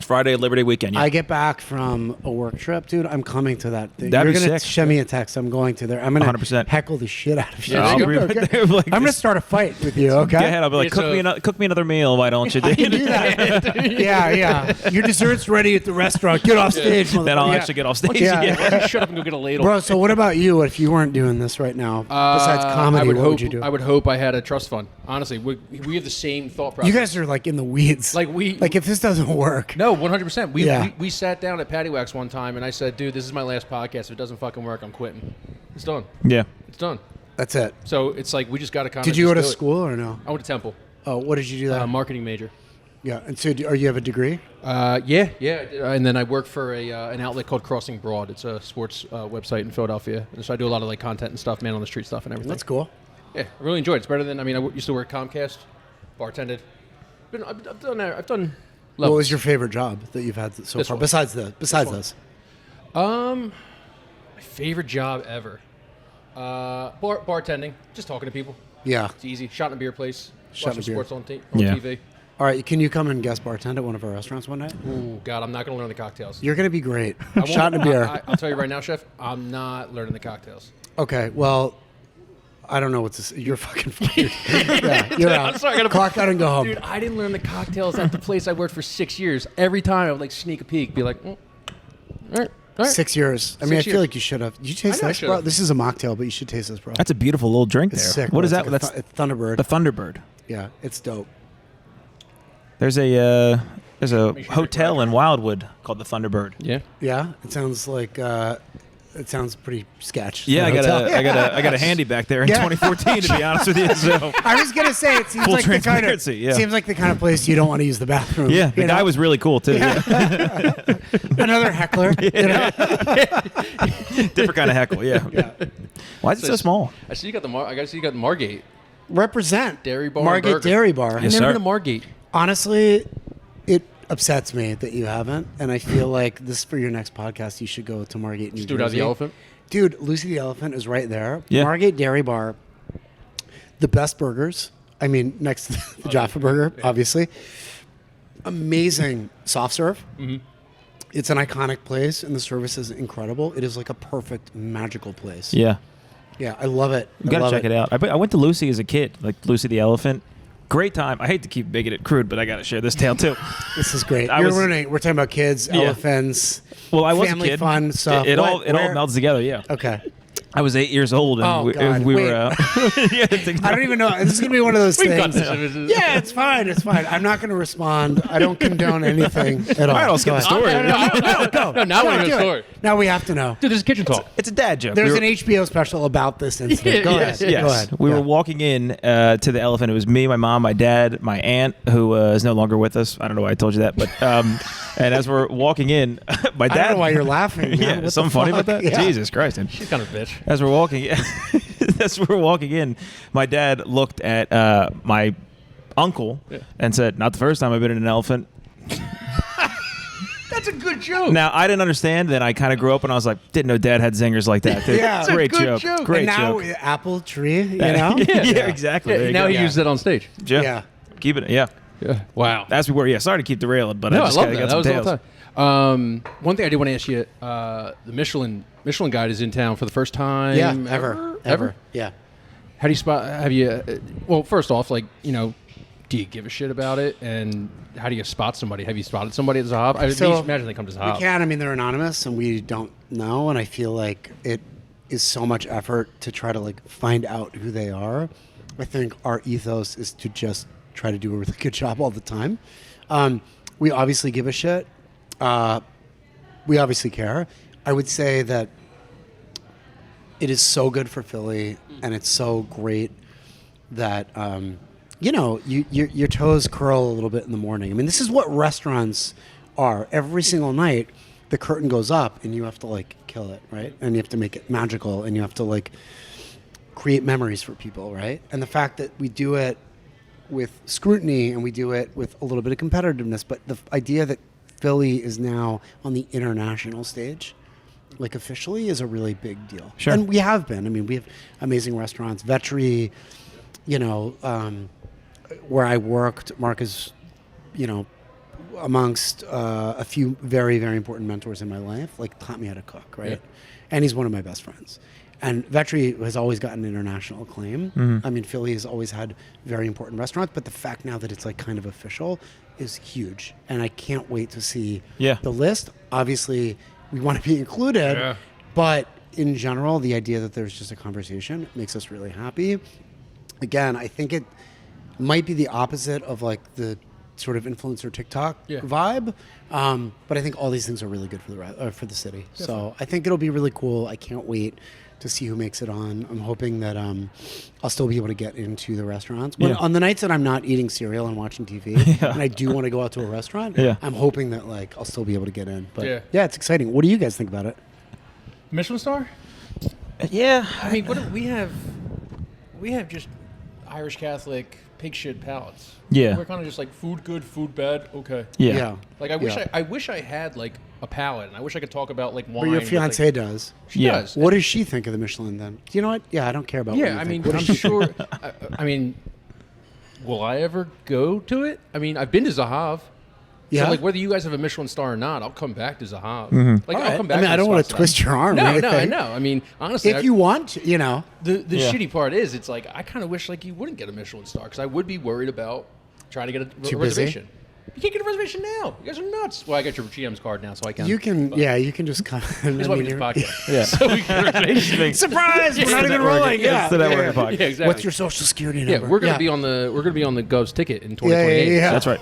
Friday, Labor Day weekend. Yeah. I get back from a work trip, dude. I'm coming to that thing. That'd You're be gonna sick. send me a text. I'm going to there. I'm gonna 100%. heckle the shit out of you. Yeah, I'll there be you right go. there, like, I'm gonna just- start a fight with you. Okay. Go ahead. I'll be like, It's cook me another meal. Why don't you? I can do that. yeah. Your dessert's ready at the restaurant. Get off stage. Then I'll motherfucker. actually get off stage. Yeah. Why don't you shut up and go get a ladle? Bro, so what about you if you weren't doing this right now? Besides comedy, I would what hope, would you do? I would hope I had a trust fund. Honestly, we have the same thought process. You guys are like in the weeds. Like if this doesn't work. No, 100%. Yeah. We sat down at Patty Wax one time, and I said, dude, this is my last podcast. If it doesn't fucking work, I'm quitting. It's done. Yeah. It's done. That's it. So it's like we just got to kind of. Did you go to school or no? I went to Temple. Oh, what did you do there? Marketing major. Yeah, and so are you have a degree? Yeah. And then I work for an outlet called Crossing Broad. It's a sports website in Philadelphia. And so I do a lot of like content and stuff, man on the street stuff and everything. That's cool. Yeah, I really enjoyed it. It's better than, I used to work at Comcast, bartended. I've done levels. What was your favorite job that you've had so This far? one. Besides one. this. My favorite job ever. Bartending, just talking to people. Yeah. It's easy. Shot in a beer place. Shot in Watching a beer. sports on Yeah. TV. All right, can you come and guest bartend at one of our restaurants one night? Ooh, God, I'm not going to learn the cocktails. You're gonna be great. I won't- Shot in a beer. I'll tell you right now, Chef, I'm not learning the cocktails. Okay, well, I don't know what to say. You're fucking fired. Yeah, you're out. I'm sorry, I gotta- Clock out and go home. Dude, I didn't learn the cocktails at the place I worked for 6 years. Every time I would like sneak a peek, be like, all right. 6 years. I mean, 6 I feel years. like you should have. Did you taste I know I this, bro? should've. This is a mocktail, but you should taste this, bro. That's a beautiful little drink It's there. sick. What bro. is It's that? like That's it's Thunderbird. the Thunderbird. Yeah, it's dope. There's a hotel in Wildwood called the Thunderbird. Yeah. Yeah, it sounds like it sounds pretty sketch. Yeah, The hotel. I got a handy back there in Yeah. 2014. To be honest with you, so I was gonna say it seems Full like the kind of transparency, yeah. seems like the kind of place you don't want to use the bathroom. yeah, the you guy know? was really cool too. Yeah. another heckler. You know? Different kind of heckle. Yeah. Why is it so small? I see you got the I guess you got the Margate. Represent Dairy bar and Margate burger. Dairy Bar. Yes, I've never sir. been to Margate. Honestly, it upsets me that you haven't, and I feel like this for your next podcast. You should go to Margate, New Just Jersey. do it out of the elephant. Dude, Lucy the Elephant is right there. Yeah. Margate Dairy Bar, the best burgers. I mean, next to the Jaffa Burger, obviously. Amazing soft serve. Mm-hmm. It's an iconic place, and the service is incredible. It is like a perfect, magical place. Yeah. Yeah, I love it. You gotta check it out. I went to Lucy as a kid, like Lucy the Elephant. Great time. I hate to keep making it crude, but I gotta share this tale too. This is great. I We're was- talking about kids, Yeah. elephants. Well, I was family a kid. fun stuff. It all What? it all Where? melds together. Yeah. Okay. I was 8 years old, and Oh, we, God. we Wait. were. Yeah, I don't even know. This is gonna be one of those We've got things. this. Yeah, it's fine. It's fine. I'm not gonna respond. I don't condone anything at all. All right, I'll skip Go the ahead. story. No, go. No, now we know the do it. story. Now we have to know. Dude, this is kitchen talk. It's a dad joke. There's We an were- HBO special about this incident. Go Yes, ahead. Yes. Go ahead. We Yeah. were walking in to the elephant. It was me, my mom, my dad, my aunt, who is no longer with us. I don't know why I told you that, but and as we're walking in, my dad. I don't know why you're laughing. Man. Yeah, What the something funny about fuck? that? Yeah. Jesus Christ! And She's kind of a bitch. as we're walking, my dad looked at my uncle and said, "Not the first time I've been in an elephant." That's a good joke. Now I didn't understand. Then I kind of grew up and I was like, "Didn't know Dad had zingers like that." Dude. Yeah. It's a great good joke. joke. Great And now joke. apple tree. You know. yeah, exactly. There you now go. he uses it on stage. Yeah. Keep it. Yeah. Yeah. Wow. As we were. Yeah. Sorry to keep derailing, but No, I I just love got that. That some was all tales. the time. One thing I did want to ask you: the Michelin Guide is in town for the first time. Yeah. Ever. Yeah. How do you spot? Have you? Well, first off, like do you give a shit about it? And how do you spot somebody? Have you spotted somebody at Zahav? I So, imagine they come to We Zahav. can. I mean, they're anonymous, and we don't know. And I feel like it is so much effort to try to like find out who they are. I think our ethos is to just try to do a really good job all the time. We obviously give a shit. We obviously care. I would say that it is so good for Philly, and it's so great that your toes curl a little bit in the morning. I mean, this is what restaurants are. Every single night, the curtain goes up, and you have to like kill it, right? And you have to make it magical, and you have to like create memories for people, right? And the fact that we do it with scrutiny and we do it with a little bit of competitiveness, but the idea that Philly is now on the international stage, like officially, is a really big deal. Sure. And we have been. I mean, we have amazing restaurants. Vetri, where I worked, Mark is, amongst a few very, very important mentors in my life, like taught me how to cook, right? Yeah. And he's one of my best friends. And Vetri has always gotten international acclaim. I mean, Philly has always had very important restaurants, but the fact now that it's like kind of official is huge. And I can't wait to see the list. Obviously, we want to be included, but in general, the idea that there's just a conversation makes us really happy. Again, I think it might be the opposite of like the sort of influencer TikTok vibe, but I think all these things are really good for the city. Definitely. So I think it'll be really cool. I can't wait to see who makes it on. I'm hoping that I'll still be able to get into the restaurants. On the nights that I'm not eating cereal and watching TV, and I do want to go out to a restaurant, I'm hoping that like I'll still be able to get in. But yeah, it's exciting. What do you guys think about it? Michelin Star? Yeah. I mean, what do we have? We have just Irish Catholic pig shit palates. Yeah. We're kind of just like food good, food bad. Okay. Yeah. Like I wish I had like a palate, and I wish I could talk about like wine. But your with, fiance like, does. She does. What does she think of the Michelin then? Do you know what? Yeah, I don't care about. Yeah, what you I think. mean, I'm sure. I mean, will I ever go to it? I mean, I've been to Zahav. Yeah. So, like, whether you guys have a Michelin star or not, I'll come back to Zahav. Like, All I'll right. come back. I mean, to I the don't want spots to that twist your arm. or No, anything. I know. I mean, honestly, If you want, you know. the shitty part is, it's like I kind of wish like you wouldn't get a Michelin star because I would be worried about trying to get a Too busy? reservation. You can't get a reservation now. You guys are nuts. Well, I got your GM's card now, so I can. You can, but you can just kind of. That's why we do this podcast. Yeah. So we can get a reservation. Surprise! We're not even rolling. It's the networking podcast. Yeah, exactly. What's your social security Yeah, number? we're gonna be on the Gov's ticket in 2028. Yeah. That's right.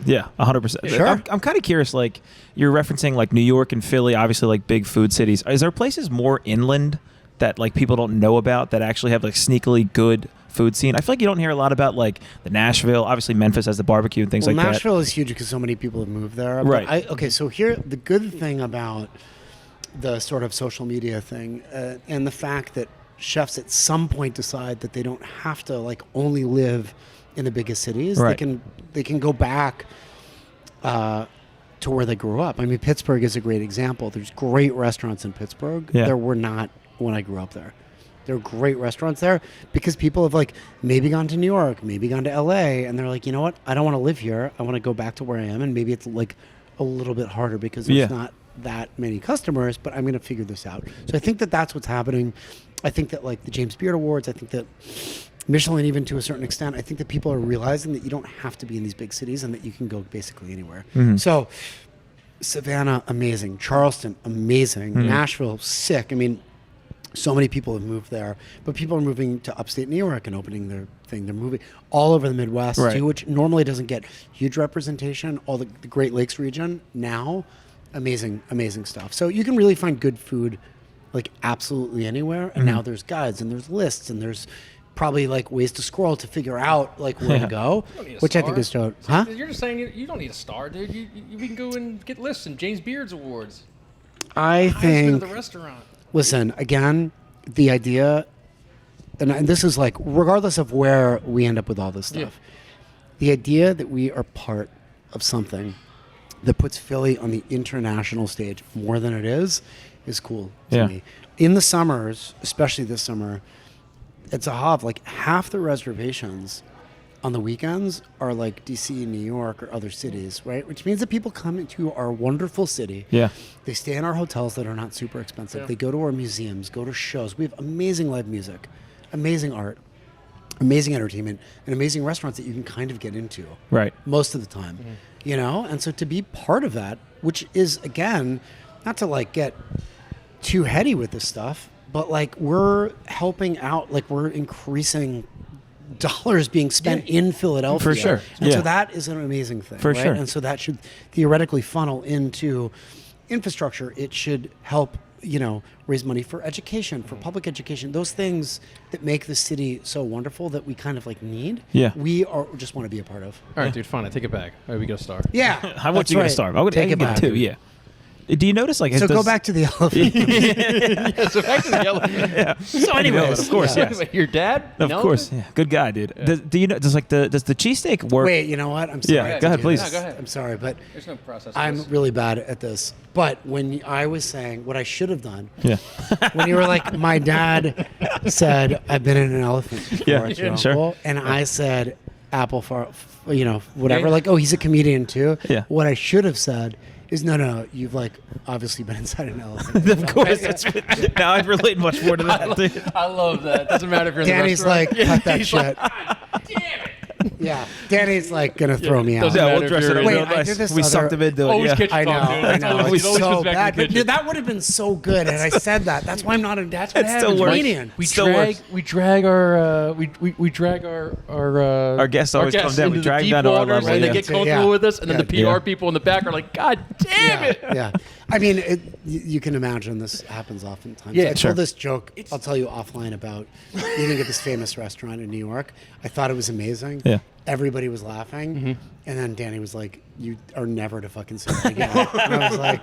Yeah, 100%. Sure. I'm kind of curious, like, you're referencing, like, New York and Philly, obviously, like, big food cities. Is there places more inland that, like, people don't know about that actually have, like, sneakily good food scene? I feel like you don't hear a lot about, like, the Nashville. Obviously, Memphis has the barbecue and things like that. Nashville is huge because so many people have moved there. Right. Okay, so here, the good thing about the sort of social media thing and the fact that chefs at some point decide that they don't have to, like, only live in the biggest cities. Right. They can go back to where they grew up. I mean, Pittsburgh is a great example. There's great restaurants in Pittsburgh. Yeah. There were not when I grew up there. There are great restaurants there because people have like maybe gone to New York, maybe gone to LA, and they're like, you know what? I don't want to live here. I want to go back to where I am, and maybe it's like a little bit harder because there's not that many customers, but I'm going to figure this out. So I think that that's what's happening. I think that like the James Beard Awards, I think that Michelin, even to a certain extent, I think that people are realizing that you don't have to be in these big cities and that you can go basically anywhere. So Savannah, amazing. Charleston, amazing. Nashville, sick. I mean, so many people have moved there, but people are moving to upstate New York and opening their thing. They're moving all over the Midwest too, which normally doesn't get huge representation. All the Great Lakes region now, amazing, amazing stuff. So you can really find good food like absolutely anywhere. And now there's guides and there's lists and there's probably like ways to scroll to figure out like where to go, which I think is so. Huh? You're just saying you don't need a star, dude. We can go and get lists and James Beard's awards. I Highest bid of think. the restaurant. Listen, again, the idea, and this is like, regardless of where we end up with all this stuff, the idea that we are part of something that puts Philly on the international stage more than it is cool to me. In the summers, especially this summer, at Zahav, like half the reservations on the weekends are like DC, New York, or other cities, right? Which means that people come into our wonderful city. Yeah. They stay in our hotels that are not super expensive. They go to our museums, go to shows. We have amazing live music, amazing art, amazing entertainment, and amazing restaurants that you can kind of get into. Right. Most of the time, you know? And so to be part of that, which is, again, not to like get too heady with this stuff, but like we're helping out, like we're increasing dollars being spent in Philadelphia. For sure. And so that is an amazing thing. For right? sure. And so that should theoretically funnel into infrastructure. It should help, you know, raise money for education, for public education, those things that make the city so wonderful that we kind of like need. Yeah. We are just want to be a part of. All right, dude, fine. I take it back. All right, we get a star. Yeah. I want that's you to right. start. I would Take I it can back. get two. Yeah. Do you notice like? So go back to the elephant. Yeah, so back to the yellow. So anyways, of course, yeah. yes. Your dad? Of No? course, yeah. Good guy, dude. Do you know? Does the cheesesteak work? Wait, you know what? I'm sorry. Yeah, to go ahead, do please. this. No, go ahead. I'm sorry, but There's no process. I'm really bad at this. But when I was saying what I should have done, Yeah. when you were like, my dad said, I've been in an elephant before Yeah, at your sure. uncle, and I said, apple for whatever. Yeah. Like, oh, he's a comedian too. Yeah. What I should have said is no. You've like obviously been inside an elephant. Of course, that's now I'd relate much more to that. Dude. I love that. Doesn't matter if you're in Danny's the like, restaurant. cut that He's shit. like, "God damn it. Yeah, Danny's like gonna throw me out. doesn't Yeah, matter we'll if dress it you're up in- Wait, real I nice. did this We other- sucked him into it. Always Yeah. catch I know, dude. I know. It was It always so comes back bad. to the But dude, kitchen. that would have been so good, and I said that. That's why I'm not a. That's what It happens. still works. Comedian. We Still drag, works. we drag our, we drag our Guests always come down. We into drag the them deep down to our waters, level, and they yeah. get comfortable Yeah. with us, and then the PR Yeah. people in the back are like, God damn it. Yeah. I mean, you can imagine this happens oftentimes. Yeah, I sure. told this joke, I'll tell you offline, about eating at this famous restaurant in New York. I thought it was amazing. Yeah. Everybody was laughing. And then Danny was like, you are never to fucking say that again. And I was like,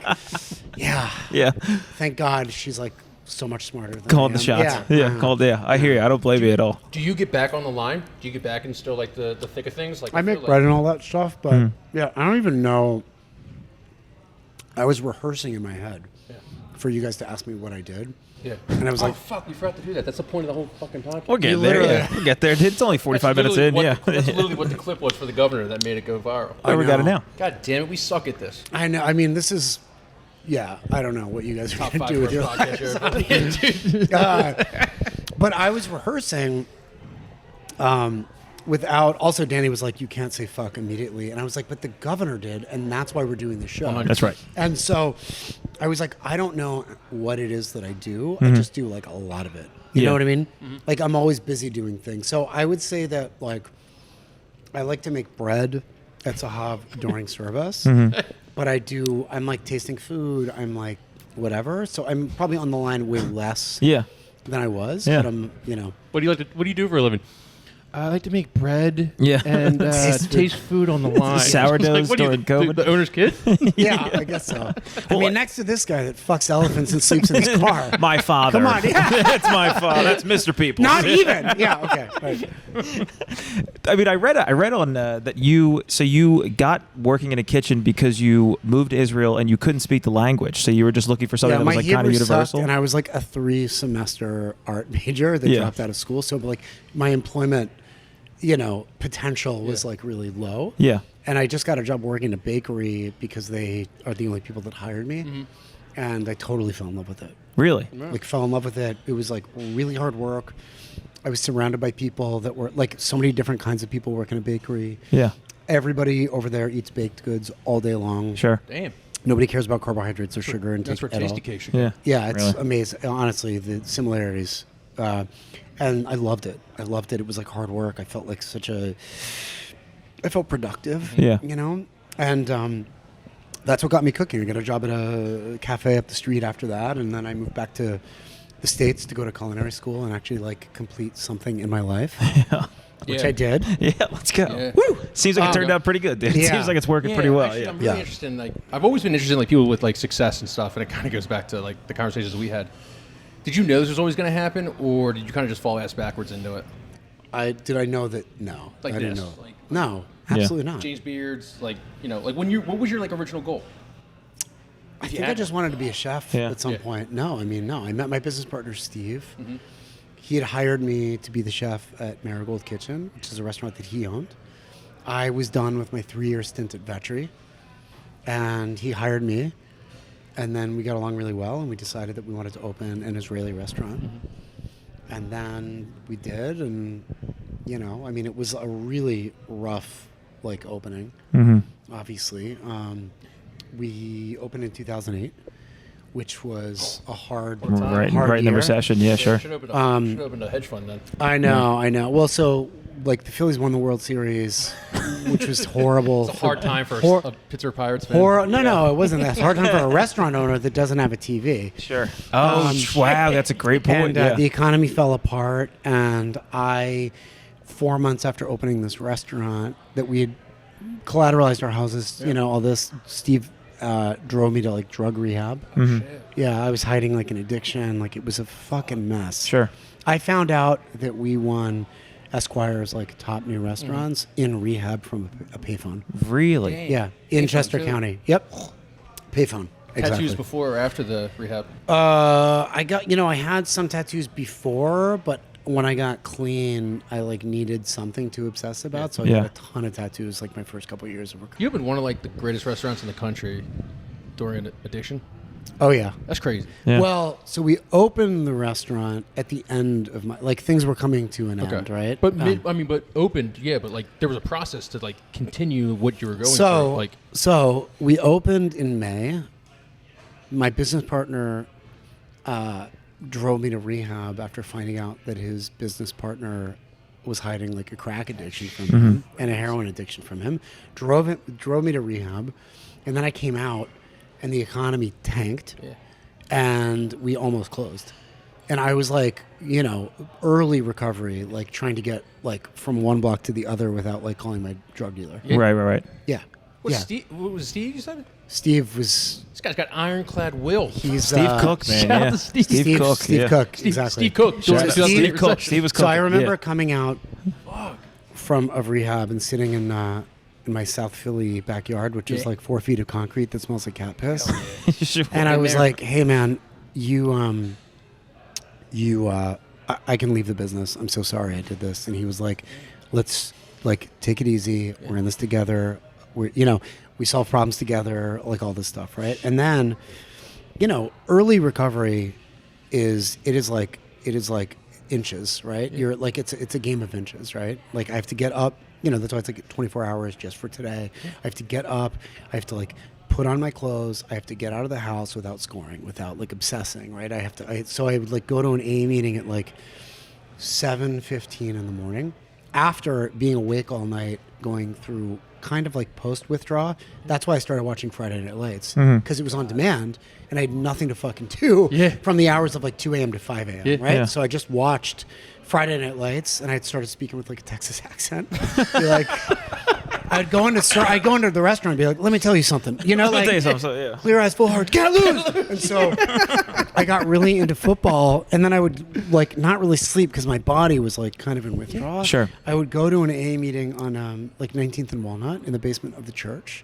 yeah. Yeah. Thank God she's like so much smarter than Called I the am. shots. Yeah. Called. Yeah. I hear you. I don't blame you at all. Do you get back on the line? Do you get back and still like the thick of things? Like I feel make like- bread and all that stuff, but yeah, I don't even know. I was rehearsing in my head for you guys to ask me what I did. Yeah. And I was Oh, like, fuck, we forgot to do that. That's the point of the whole fucking podcast. We'll get You there. literally- Yeah. We'll get there. It's only 45 minutes in. Yeah. That's literally what the clip was for the governor that made it go viral. Oh, we got it know. now. God damn it, we suck at this. I know. I mean, this is, yeah, I don't know what you guys are Top going to five do with for your a podcast here. But I was rehearsing without, also Danny was like, you can't say fuck immediately. And I was like, but the governor did, and that's why we're doing the show. That's right. And so I was like, I don't know what it is that I do. I just do like a lot of it. You Yeah. know what I mean? Like I'm always busy doing things. So I would say that like I like to make bread at Zahav during service. But I'm like tasting food. I'm like whatever. So I'm probably on the line way less Yeah. than I was. Yeah. But I'm, What do you do for a living? I like to make bread Yeah. and Taste taste food on the line. Sourdoughs What do you- during COVID. The owner's kid? yeah, I guess so. I mean, next to this guy that fucks elephants and sleeps in his car. My father. Come on, yeah. That's my father. That's Mr. People. Not even. Yeah, okay. Right. I mean, I read on that you got working in a kitchen because you moved to Israel and you couldn't speak the language, so you were just looking for something Yeah, that my was like kind of Hebrew universal. sucked, and I was like a 3-semester art major that Yeah. dropped out of school. So like my employment, potential was like really low. Yeah. And I just got a job working in a bakery because they are the only people that hired me. And I totally fell in love with it. Really? Like fell in love with it. It was like really hard work. I was surrounded by people that were like so many different kinds of people work in a bakery. Yeah. Everybody over there eats baked goods all day long. Sure. Damn. Nobody cares about carbohydrates or sugar intake That's where at all. Tasty Cake should Yeah. Yeah, it's Really? amazing. Honestly, the similarities. And I loved it. I loved it. It was like hard work. I felt like I felt productive. Yeah. And that's what got me cooking. I got a job at a cafe up the street after that. And then I moved back to the States to go to culinary school and actually like complete something in my life, which Yeah. I did. Yeah, let's go. Yeah. Woo! Seems like it turned out pretty good, dude. It Yeah. seems like it's working pretty well. Actually, Yeah. I'm really Yeah. interested in I've always been interested in people with like success and stuff, and it kind of goes back to like the conversations we had. Did you know this was always going to happen, or did you kind of just fall ass backwards into it? Did I know that? No, Like I didn't this, know. like- No, absolutely not. James Beards, like what was your like original goal? I think I just wanted to be a chef Yeah. at some Yeah. point. No, I mean, no. I met my business partner, Steve. Mm-hmm. He had hired me to be the chef at Marigold Kitchen, which is a restaurant that he owned. I was done with my 3-year stint at Vetri, and he hired me. And then we got along really well, and we decided that we wanted to open an Israeli restaurant. And then we did, and, I mean, it was a really rough, opening, obviously. We opened in 2008, which was a hard Right, hard right in the year. recession. Yeah, sure. Should open a hedge fund then. I know. Well, so the Phillies won the World Series, which was horrible. It's a hard time for Hor- a Pittsburgh Pirates fan. No, it wasn't that. It's a hard time for a restaurant owner that doesn't have a TV. Sure. Oh, wow, that's a great point. And Yeah. the economy fell apart, and 4 months after opening this restaurant, that we had collateralized our houses, all this, Steve drove me to drug rehab. Mm-hmm. Yeah, I was hiding an addiction. It was a fucking mess. Sure. I found out that we won Esquire's top new restaurants in rehab from a payphone. Really? Dang. Yeah, in Payphone, Chester too? County. Yep, payphone. Exactly. Tattoos before or after the rehab? I got, I had some tattoos before, but when I got clean, I like needed something to obsess about, so I Yeah. got a ton of tattoos like my first couple of years of recovery. You opened one of like the greatest restaurants in the country during addiction. Oh yeah. That's crazy. Yeah. Well, so we opened the restaurant at the end of my like things were coming to an end, right? But but opened, yeah. But like there was a process to like continue what you were going so through. Like so we opened in May. My business partner drove me to rehab after finding out that his business partner was hiding like a crack addiction from him and a heroin addiction from him. Drove me to rehab, and then I came out, and the economy tanked, and we almost closed. And I was like, early recovery, like trying to get like from one block to the other without like calling my drug dealer. Yeah. Right. Yeah. what was Steve? You said Steve was. this guy's got ironclad will. He's Steve Cook, man. shout out Yeah. to Steve. Steve Cook. Steve yeah. Cook. Steve, Exactly. Steve Cook. Shout out to Doing Steve the Cook. reception. Steve was So I cooking, remember yeah. coming out of rehab and sitting in my South Philly backyard, which is like 4 feet of concrete that smells like cat piss. You should And walk I in was there. like, "Hey, man, I can leave the business. I'm so sorry I did this." And he was like, "Let's like take it easy. We're in this together. We solve problems together. Like all this stuff, right?" And then, early recovery is like inches, right? You're like it's a game of inches, right? Like I have to get up. That's why it's like 24 hours just for today. I have to get up. I have to like put on my clothes. I have to get out of the house without scoring, without like obsessing, right? So I would like go to an A meeting at like 7:15 in the morning after being awake all night, going through kind of like post withdrawal. That's why I started watching Friday Night Lights because it was on demand and I had nothing to fucking do from the hours of like 2 a.m. to 5 a.m. Right? Yeah. So I just watched Friday Night Lights and I started speaking with like a Texas accent. Be like, I'd go into the restaurant and be like, "Let me tell you something," Let me like tell you something, so, yeah. clear eyes, full heart, can't lose. And so I got really into football, and then I would like not really sleep because my body was like kind of in withdrawal. Sure. I would go to an AA meeting on like 19th and Walnut in the basement of the church,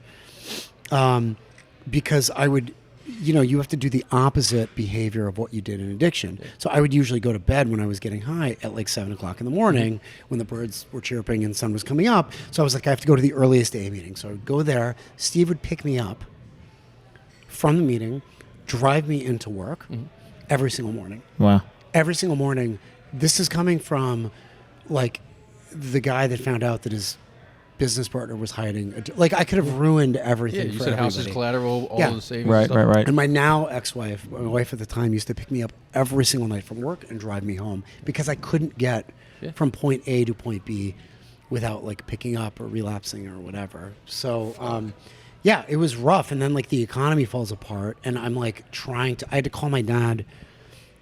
because I would. You have to do the opposite behavior of what you did in addiction. So I would usually go to bed when I was getting high at like 7 o'clock in the morning when the birds were chirping and the sun was coming up. So I was like, I have to go to the earliest AA meeting. So I would go there. Steve would pick me up from the meeting, drive me into work every single morning. Wow. Every single morning. This is coming from like the guy that found out that his business partner was hiding. Like I could have ruined everything. Yeah, you for said houses, everybody. collateral, all Yeah. the savings. Right. stuff. And my now ex-wife, my wife at the time, used to pick me up every single night from work and drive me home because I couldn't get from point A to point B without like picking up or relapsing or whatever. So, it was rough. And then like the economy falls apart and I'm like I had to call my dad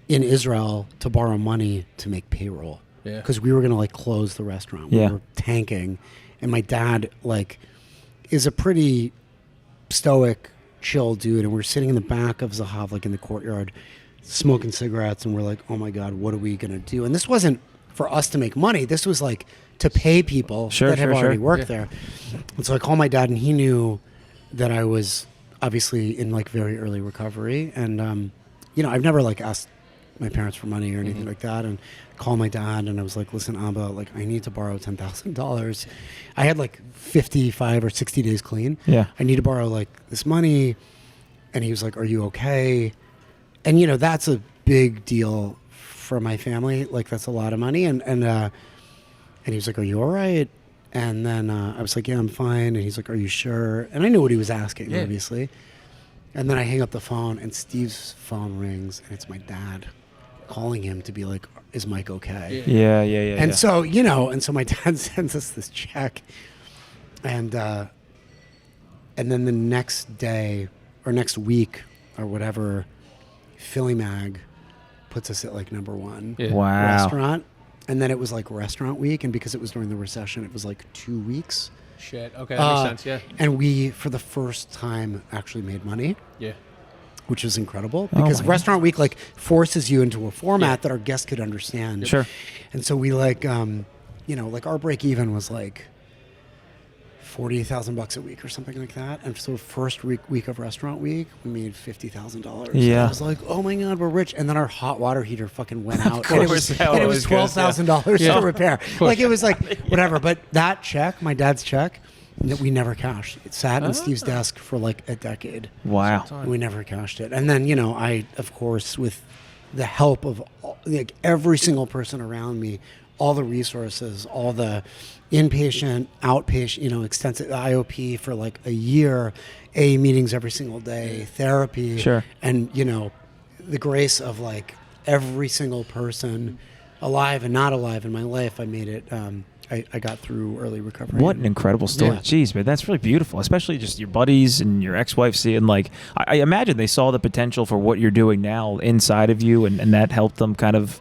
in Israel to borrow money to make payroll. Yeah. Because we were going to like close the restaurant. Yeah. We were tanking. And my dad like is a pretty stoic, chill dude, and we're sitting in the back of Zahav, like in the courtyard, smoking cigarettes, and we're like, "Oh my God, what are we gonna do?" And this wasn't for us to make money. This was like to pay people that have already worked there. And so I called my dad, and he knew that I was obviously in like very early recovery, and I've never like asked my parents for money or anything like that, and called my dad and I was like, "Listen, Abba, like I need to borrow $10,000. I had like 55 or 60 days clean. Yeah. I need to borrow like this money." And he was like, "Are you okay?" And that's a big deal for my family. Like that's a lot of money. And he was like, "Are you all right?" And then I was like, "Yeah, I'm fine." And he's like, "Are you sure?" And I knew what he was asking, obviously. And then I hang up the phone and Steve's phone rings and it's my dad calling him to be like, "Is Mike okay?" Yeah. And so, and so my dad sends us this check, and then the next day or next week or whatever, Philly Mag puts us at like #1 Wow. restaurant, and then it was like restaurant week, and because it was during the recession, it was like 2 weeks. Shit. Okay, that makes sense. Yeah. And we, for the first time, actually made money. Yeah. Which is incredible Oh because my Restaurant Week like forces you into a format that our guests could understand. Sure. And so we like, like our break even was like $40,000 a week or something like that. And so first week of restaurant week, we made $50,000. Yeah. I was like, oh my God, we're rich. And then our hot water heater fucking went out. course, and it was how it always goes, $12,000 yeah. to repair. Like it was like, whatever. But that check, my dad's check, that we never cashed. It sat on Steve's desk for like a decade. Wow. We never cashed it. And then, I, of course, with the help of like every single person around me, all the resources, all the inpatient, outpatient, extensive IOP for like a year, A meetings every single day, therapy. Sure. And, the grace of like every single person alive and not alive in my life, I made it. I got through early recovery. What an incredible story. Yeah. Jeez, man, that's really beautiful, especially just your buddies and your ex-wife seeing, like, I imagine they saw the potential for what you're doing now inside of you, and that helped them kind of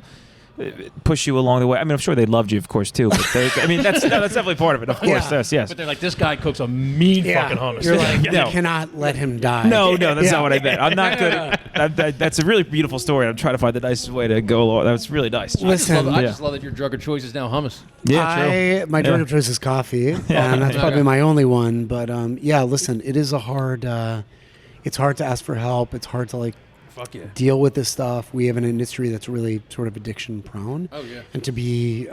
push you along the way. I mean, I'm sure they loved you, of course, too. But that's definitely part of it, of course. Yeah. Yes. But they're like, this guy cooks a mean fucking hummus. You're like, No. you cannot let him die. No, that's not what I meant. I'm not good. That's a really beautiful story. I'm trying to find the nicest way to go along. That was really nice. Listen, I just love that your drug of choice is now hummus. Yeah, true. My drug of choice is coffee, and that's probably my only one. But listen, it is it's hard to ask for help. It's hard to like Fuck yeah. deal with this stuff. We have an industry that's really sort of addiction prone. Oh, yeah. And to be,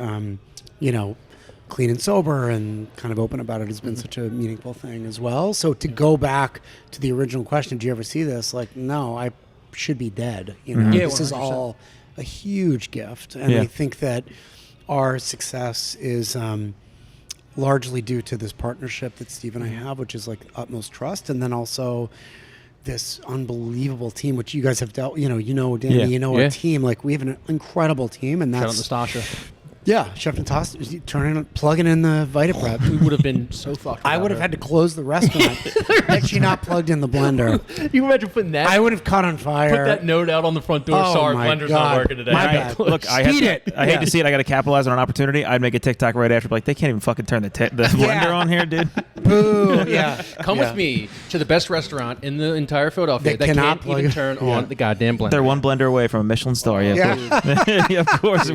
clean and sober and kind of open about it has been such a meaningful thing as well. So to go back to the original question, do you ever see this? Like, no, I should be dead. Yeah, This is 100%. all a huge gift. And Yeah. I think that our success is largely due to this partnership that Steve and I have, which is like utmost trust. And then also this unbelievable team, which you guys have dealt, Danny, Yeah. our team, like we have an incredible team, and Shout out that's Nastasha. Chef Natasha, plugging in the Vita Prep. We would have been so fucked. I would have had to close the restaurant had she not plugged in the blender. You imagine putting that? I would have caught on fire. put that note out on the front door. Oh Sorry, my blender's God. not working today. My Right. bad. Look, I Speed it. hate Yeah. to see it. I got to capitalize on an opportunity. I'd make a TikTok right after, like, they can't even fucking turn the blender on here, dude. Boo. Yeah. Come with me to the best restaurant in the entire Philadelphia They that cannot can't plug even it. turn Yeah. on the goddamn blender. They're one blender away from a Michelin Star. Yeah, of course.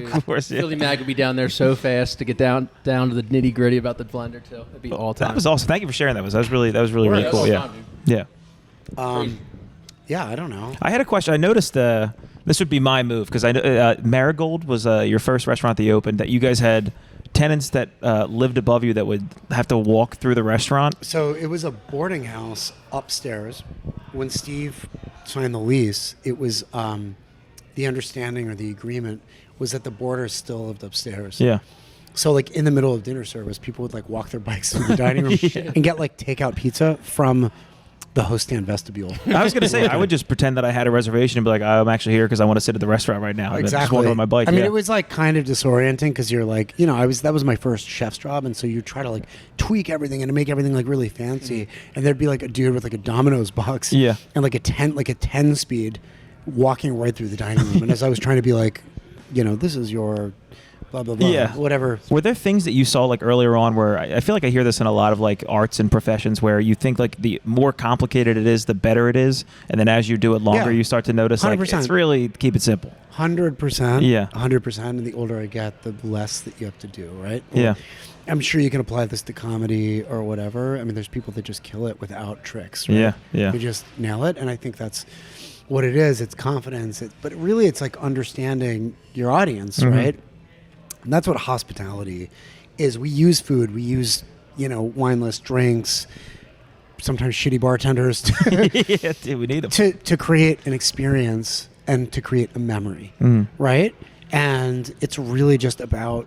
Yeah. Philly Mag would be down there so fast to get down to the nitty gritty about the blender too. It'd be all time. That was awesome. Thank you for sharing that. That was really really Yeah, cool. all Yeah, time, dude. yeah. Yeah, I don't know. I had a question. I noticed this would be my move because I know Marigold was your first restaurant that you opened. That you guys had tenants that lived above you that would have to walk through the restaurant. So it was a boarding house upstairs. When Steve signed the lease, it was the understanding or the agreement was that the boarders still lived upstairs. Yeah. So like in the middle of dinner service, people would like walk their bikes through the dining room and get like takeout pizza from the host stand vestibule. I was going to say, I would just pretend that I had a reservation and be like, I'm actually here because I want to sit at the restaurant right now. And then just walk on my bike. I mean, yeah. it was like kind of disorienting because you're like, that was my first chef's job. And so you try to like tweak everything and to make everything like really fancy. And there'd be like a dude with like a Domino's box Yeah. and like a 10 speed walking right through the dining room. And as I was trying to be like, this is your blah, blah, blah, Yeah. whatever. Were there things that you saw like earlier on where I feel like I hear this in a lot of like arts and professions where you think like the more complicated it is, the better it is, and then as you do it longer, Yeah. you start to notice like 100%. it's really keep it simple. 100%. Yeah. 100%. And the older I get, the less that you have to do, right? Yeah. I'm sure you can apply this to comedy or whatever. I mean, there's people that just kill it without tricks, right? Yeah, yeah. They just nail it. And I think that's what it is. It's confidence. But really, it's like understanding your audience, Mm-hmm. right? And that's what hospitality is. We use food. We use, wineless drinks, sometimes shitty bartenders Yeah, dude, we need them. to create an experience and to create a memory, right? And it's really just about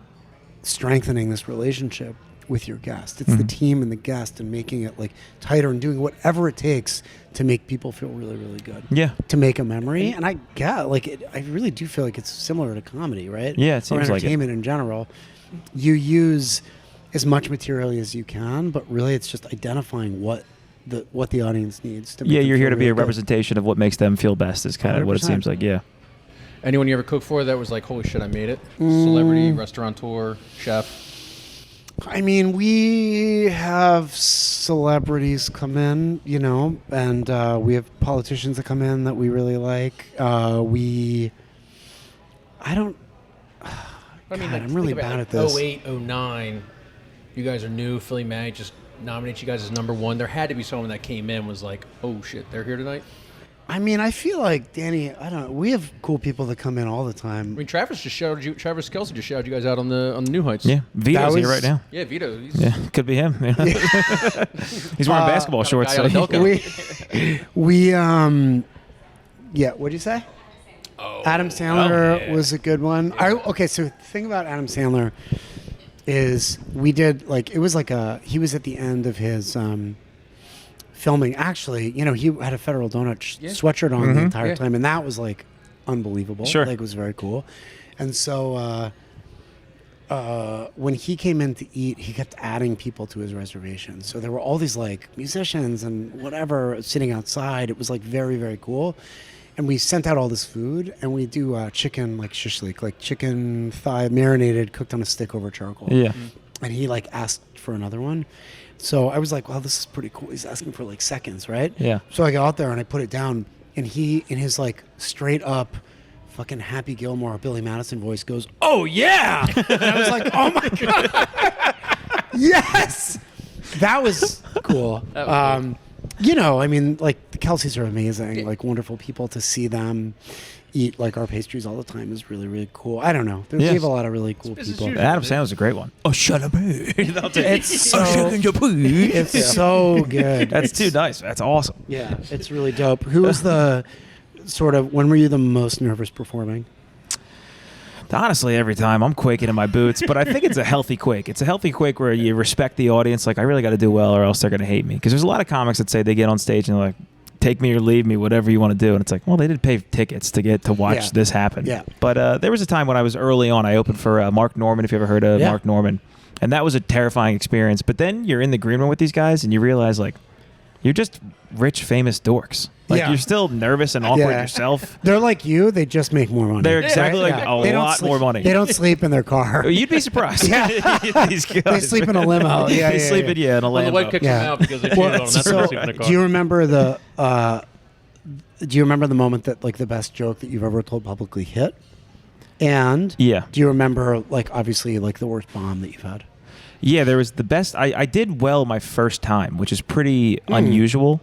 strengthening this relationship with your guest. It's the team and the guest and making it like tighter and doing whatever it takes to make people feel really, really good. Yeah. To make a memory. And I really do feel like it's similar to comedy, right? Yeah, it seems or like it. entertainment in general. You use as much material as you can, but really it's just identifying what the audience needs to make Yeah, them you're here feel to be really a good. representation of what makes them feel best is kind of what it 100%. seems like. Yeah. Anyone you ever cooked for that was like, holy shit, I made it? Celebrity, restaurateur, chef. I mean, we have celebrities come in, and we have politicians that come in that we really like. I mean, God, I'm really think about bad at this. 08, 09. You guys are new. Philly Mag just nominate you guys as number one? There had to be someone that came in was like, oh shit, they're here tonight. I mean, I feel like Danny. I don't know. We have cool people that come in all the I time. mean, Travis Kelce just shouted you guys out on the New Heights. Yeah, Vito's here right now. Yeah, Vito. He's Yeah, could be him. He's wearing basketball shorts. guy out of So Delco. We yeah. What'd you say? Adam Sandler was a good one. Okay, so the thing about Adam Sandler is we did like it was like he was at the end of his filming. Actually, you know, he had a Federal Donut sweatshirt on the entire time, and that was like unbelievable. Sure. Like it was very cool. And so when he came in to eat, he kept adding people to his reservation. So there were all these like musicians and whatever sitting outside. It was like very, very cool. And we sent out all this food, and we do chicken like shishlik, like chicken thigh marinated, cooked on a stick over charcoal. Yeah. And he like asked for another one. So I was like, wow, this is pretty cool. He's asking for like seconds, right? Yeah. So I go out there and I put it down, and he, in his like straight up fucking Happy Gilmore, Billy Madison voice goes, "Oh yeah!" And I was like, "Oh my god, yes!" That was cool. That was cool. You know, I mean, like the Kelceys are amazing, like wonderful people. To see them eat like our pastries all the time is really, really cool. I don't know. We have a lot of really cool business people. usual. Adam Sandler's a great one. Oh, shut up. It's so good. That's too nice. That's awesome. Yeah, it's really dope. Who was the sort of, when were you the most nervous performing? Honestly, every time I'm quaking in my boots, but I think it's a healthy quake. It's a healthy quake where you respect the audience. Like, I really got to do well or else they're going to hate me. Because there's a lot of comics that say they get on stage and they're like, take me or leave me, whatever you want to do. And it's like, well, they did pay tickets to get to watch this happen. Yeah. But there was a time when I was early on. I opened for Mark Norman, if you ever heard of Mark Norman. And that was a terrifying experience. But then you're in the green room with these guys and you realize, like, you're just rich, famous dorks. Like, you're still nervous and awkward yourself. They're like you. They just make more money. They're exactly like They a don't lot more money. They don't sleep in their car. You'd be surprised. These guys. They sleep in a limo. Yeah, They sleep in in a When the Lambo. wife kicks them out because they cheated on them, that's So, what they're in the car. do you remember the moment that like the best joke that you've ever told publicly hit? And Yeah. do you remember like obviously like the worst bomb that you've had? Yeah, there was the best. I did well my first time, which is pretty unusual,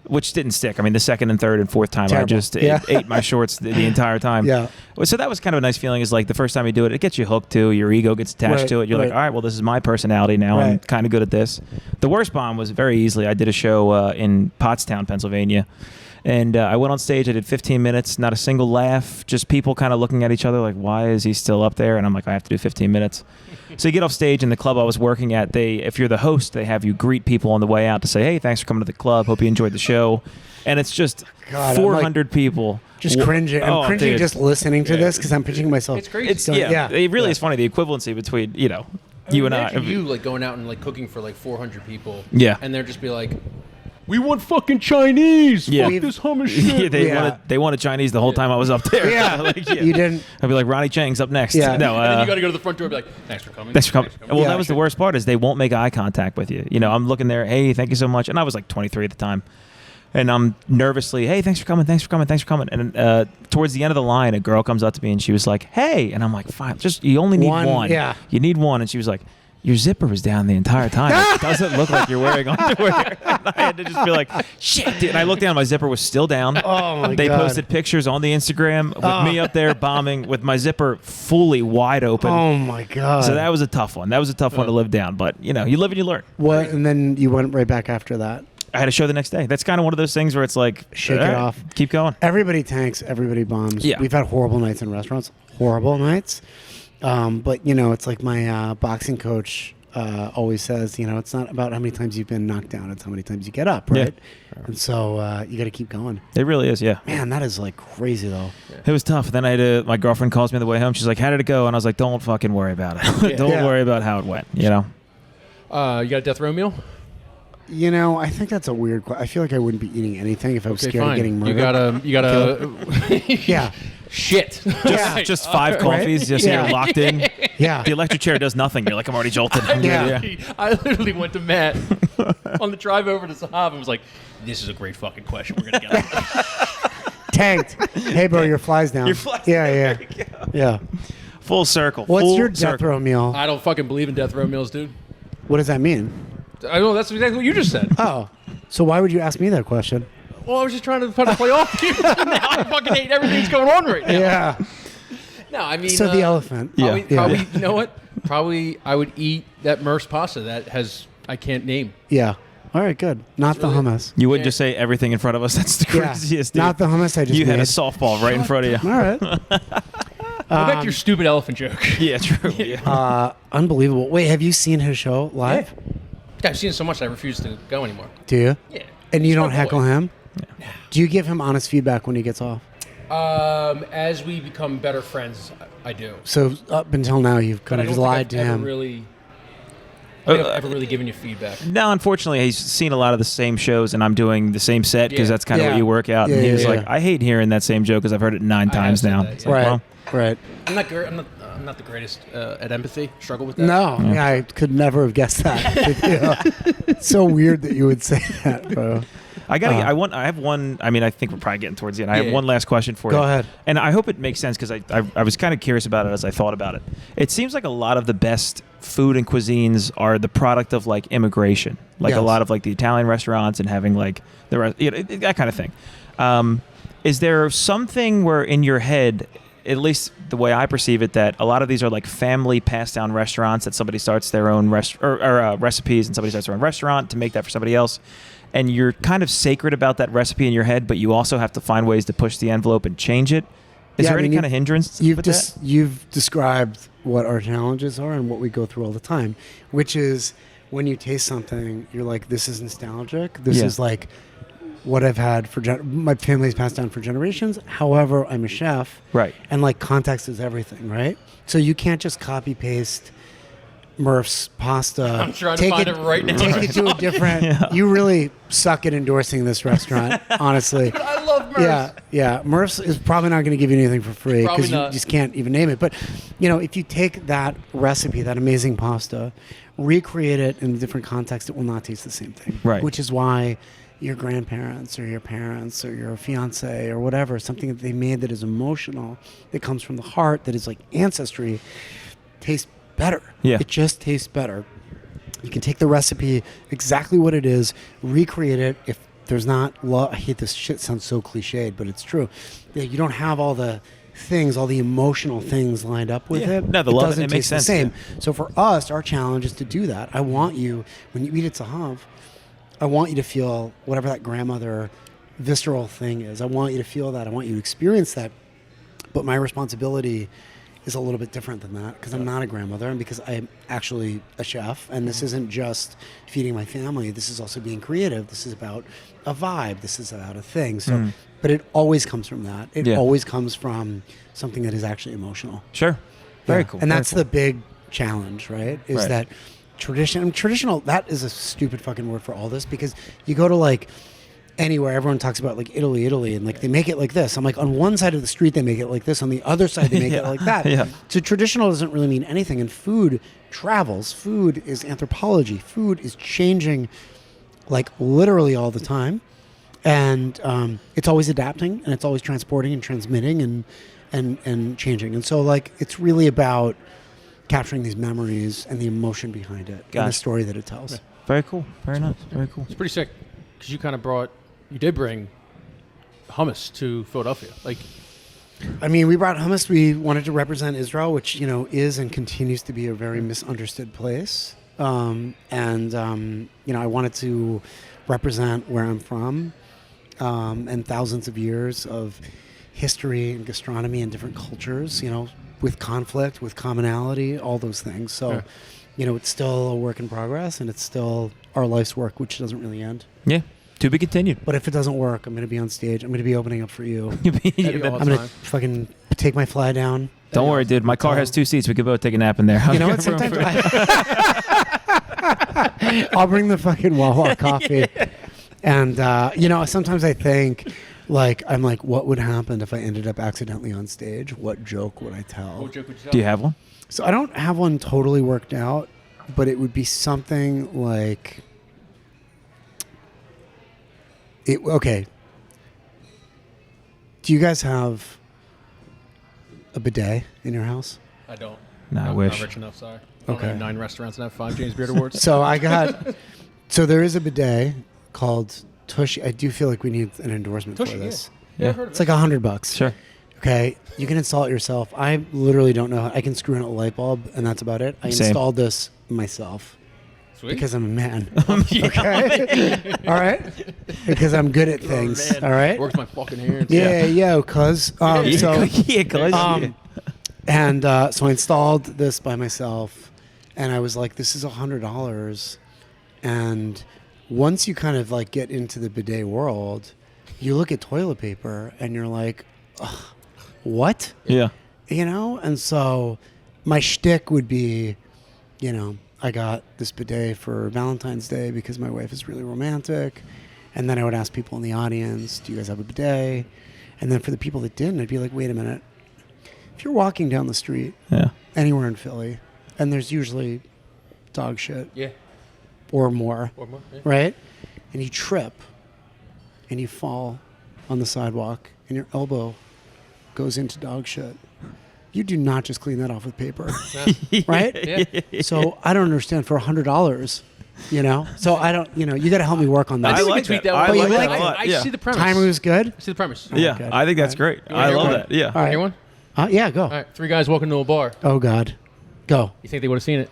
which didn't stick. I mean, the second and third and fourth time, Terrible. I just ate my shorts the entire time. Yeah. So that was kind of a nice feeling. Is like the first time you do it, it gets you hooked to. Your ego gets attached Right, to it. You're like, right. all right, well, this is my personality now. I'm Right. kind of good at this. The worst bomb was very easily. I did a show in Pottstown, Pennsylvania. And I went on stage. I did 15 minutes, not a single laugh, just people kind of looking at each other like, why is he still up there? And I'm like, I have to do 15 minutes. So you get off stage in the club I was working at. If you're the host, they have you greet people on the way out to say, hey, thanks for coming to the club. Hope you enjoyed the show. And it's just God, 400 people. Just cringing. I'm cringing dude. just listening to this because I'm picturing myself. It's crazy. It's it really is funny, the equivalency between, you and I. Imagine you like going out and like cooking for like 400 people. Yeah. And they're just be like, we want fucking Chinese. Yeah. Fuck this hummus shit. They wanted Chinese the whole time I was up there. Yeah. You didn't. I'd be like, Ronnie Chang's up next. Yeah. No, And then you got to go to the front door and be like, thanks for coming. Thanks for coming. Well, Yeah, that was the worst part is they won't make eye contact with you. I'm looking there, hey, thank you so much. And I was like 23 at the time. And I'm nervously, hey, thanks for coming. And towards the end of the line, a girl comes up to me and she was like, hey. And I'm like, fine, you only need one. Yeah. You need one. And she was like, your zipper was down the entire time. It doesn't look like you're wearing underwear. And I had to just be like, shit, dude. And I looked down, my zipper was still down. Oh, my They God. posted pictures on the Instagram with me up there bombing with my zipper fully wide open. Oh my God. So that was a tough one. That was a tough one to live down. But, you live and you learn. What? And then you went right back after that. I had a show the next day. That's kind of one of those things where it's like, Shake all it right, off. Keep going. Everybody tanks. Everybody bombs. Yeah. We've had horrible nights in restaurants. Horrible nights. But it's like my boxing coach always says, it's not about how many times you've been knocked down. It's how many times you get up, right? Yeah. And so you got to keep going. It really is, yeah. Man, that is like crazy though. It was tough. Then my girlfriend calls me on the way home. She's like, how did it go? And I was like, don't fucking worry about it. Don't Yeah. worry about how it went, You got a death row meal? I think that's a weird question. I feel like I wouldn't be eating anything if I was scared of getting murdered. You gotta. Yeah. Shit. Just 5 coffees, just Yeah. you're locked in. Yeah. The electric chair does nothing. You're like, I'm already jolted. I'm good, Yeah. I literally went to Matt on the drive over to Zahav and was like, this is a great fucking question. We're gonna get Tanked. Hey, bro, your fly's down. Your fly's Yeah, down. yeah. Yeah. Full circle. What's full your death circle. row meal? I don't fucking believe in death row meals, dude. What does that mean? I know that's exactly what you just said. Oh, so why would you ask me that question? Well, I was just trying to play off you. Now I fucking hate everything that's going on right now. Yeah. No, I mean. So the elephant. Probably, you know what? Probably I would eat that MRS pasta that I can't name. Yeah. All right, good. Not the hummus. You wouldn't just say everything in front of us. That's the craziest. Not the hummus I just You made. had a softball right in front of you. All right. Go back to your stupid elephant joke. Yeah, true. Yeah. Unbelievable. Wait, have you seen his show live? Yeah, I've seen it so much I refuse to go anymore. Do you? Yeah. And you He's don't my heckle boy. him? Do you give him honest feedback when he gets off? As we become better friends, I do. So up until now, you've kind But I of don't just lied think to I've him. ever really given you feedback. No, unfortunately, he's seen a lot of the same shows, and I'm doing the same set because Yeah. that's kind of Yeah. what you work out. Yeah, and he yeah, was like, yeah. I hate hearing that same joke because I've heard it 9 I times have said now. that, It's yeah. like, Right. well, Right. I'm not the greatest at empathy. Struggle with that. No, yeah, I could never have guessed that. It's so weird that you would say that, bro. I have one. I mean, I think we're probably getting towards the end. I have Yeah. one last question for you. Go ahead. And I hope it makes sense because I was kind of curious about it as I thought about it. It seems like a lot of the best food and cuisines are the product of like immigration, like Yes. a lot of like the Italian restaurants and having like that kind of thing. Is there something where in your head, at least the way I perceive it, that a lot of these are like family passed down restaurants that somebody starts their own recipes and somebody starts their own restaurant to make that for somebody else, and you're kind of sacred about that recipe in your head, but you also have to find ways to push the envelope and change it. Is Yeah, there I any mean, kind of hindrance? You've described what our challenges are and what we go through all the time, which is when you taste something, you're like, this is nostalgic. This Yeah. is like what I've had for my family's passed down for generations. However, I'm a chef, Right. and like context is everything, right? So you can't just copy paste Murph's pasta. I'm trying to find it right now. Take it to a different. You really suck at endorsing this restaurant, honestly. I love Murph's. Yeah. Murph's is probably not going to give you anything for free Probably because you not. just can't even name it. But, if you take that recipe, that amazing pasta, recreate it in a different context, it will not taste the same thing. Right. Which is why your grandparents or your parents or your fiance or whatever, something that they made that is emotional, that comes from the heart, that is like ancestry, tastes better. Yeah. It just tastes better. You can take the recipe, exactly what it is, recreate it. If there's not love, I hate this shit, sounds so cliched, but it's true. Yeah, you don't have all the things, all the emotional things lined up with Yeah. it. No, the it love, doesn't it makes taste sense, the same. So for us, our challenge is to do that. I want you, when you eat at Zahav, I want you to feel whatever that grandmother visceral thing is. I want you to feel that. I want you to experience that. But my responsibility is a little bit different than that because I'm not a grandmother and because I'm actually a chef. And this isn't just feeding my family. This is also being creative. This is about a vibe. This is about a thing. So, but it always comes from that. It always comes from something that is actually emotional. Sure. Very Yeah. cool. And Very that's cool. the big challenge, right? Is Right. that traditional, that is a stupid fucking word for all this because you go to like anywhere, everyone talks about like Italy, and like they make it like this. I'm like, on one side of the street, they make it like this. On the other side, they make it like that. Yeah. So traditional doesn't really mean anything. And food travels. Food is anthropology. Food is changing like literally all the time. And it's always adapting and it's always transporting and transmitting and changing. And so like, it's really about capturing these memories and the emotion behind it and the story that it tells. Very cool. Very nice. Very cool. It's pretty sick because you did bring hummus to Philadelphia. Like, I mean, we brought hummus. We wanted to represent Israel, which, is and continues to be a very misunderstood place. I wanted to represent where I'm from and thousands of years of history and gastronomy and different cultures, with conflict, with commonality, all those things. So, it's still a work in progress and it's still our life's work, which doesn't really end. Yeah. To be continued. But if it doesn't work, I'm going to be on stage. I'm going to be opening up for you. That'd be I'm awesome. going to fucking take my fly down. Don't worry, dude. My car has 2 seats. We could both take a nap in there. You know what? Sometimes I'll bring the fucking Wawa coffee. And, sometimes I think, I'm like, what would happen if I ended up accidentally on stage? What joke would I tell? What joke would you tell? Do you have one? So I don't have one totally worked out, but it would be something like... Okay. Do you guys have a bidet in your house? I don't. No, I I'm wish. not rich enough, sorry. I don't Okay. have 9 restaurants and I have 5 James Beard Awards. So I got So there is a bidet called Tushy. I do feel like we need an endorsement Tushy, for this. Yeah. Never heard of It's like $100. Sure. Okay, you can install it yourself. I literally don't know. I can screw in a light bulb, and that's about it. I Same. installed this myself Sweet. because I'm a man. Okay, all right. Because I'm good at things. man. All right. Works my fucking hands. Yeah, cuz. So, yeah, cuz. and so I installed this by myself, and I was like, "This is $100." And once you kind of like get into the bidet world, you look at toilet paper, and you're like, ugh, "What?" Yeah. You know? And so my shtick would be, you know, I got this bidet for Valentine's Day because my wife is really romantic. And then I would ask people in the audience, do you guys have a bidet? And then for the people that didn't, I'd be like, wait a minute. If you're walking down the street Yeah. anywhere in Philly, and there's usually dog shit Yeah. or more, Or more. Yeah. right? And you trip and you fall on the sidewalk and your elbow goes into dog shit. You do not just clean that off with paper, right? Yeah. So I don't understand for $100, you know. So I don't, you know, you got to help me work on that. I think we like can tweet that. that I one. like I, that a lot, I yeah. see the premise. Timer was good. I see the premise. Yeah. good. I think that's great. You I hear love one? that. Yeah. All right. Hear one? Yeah, go. All right. 3 guys walking to a bar. Oh God, go. You think they would have seen it?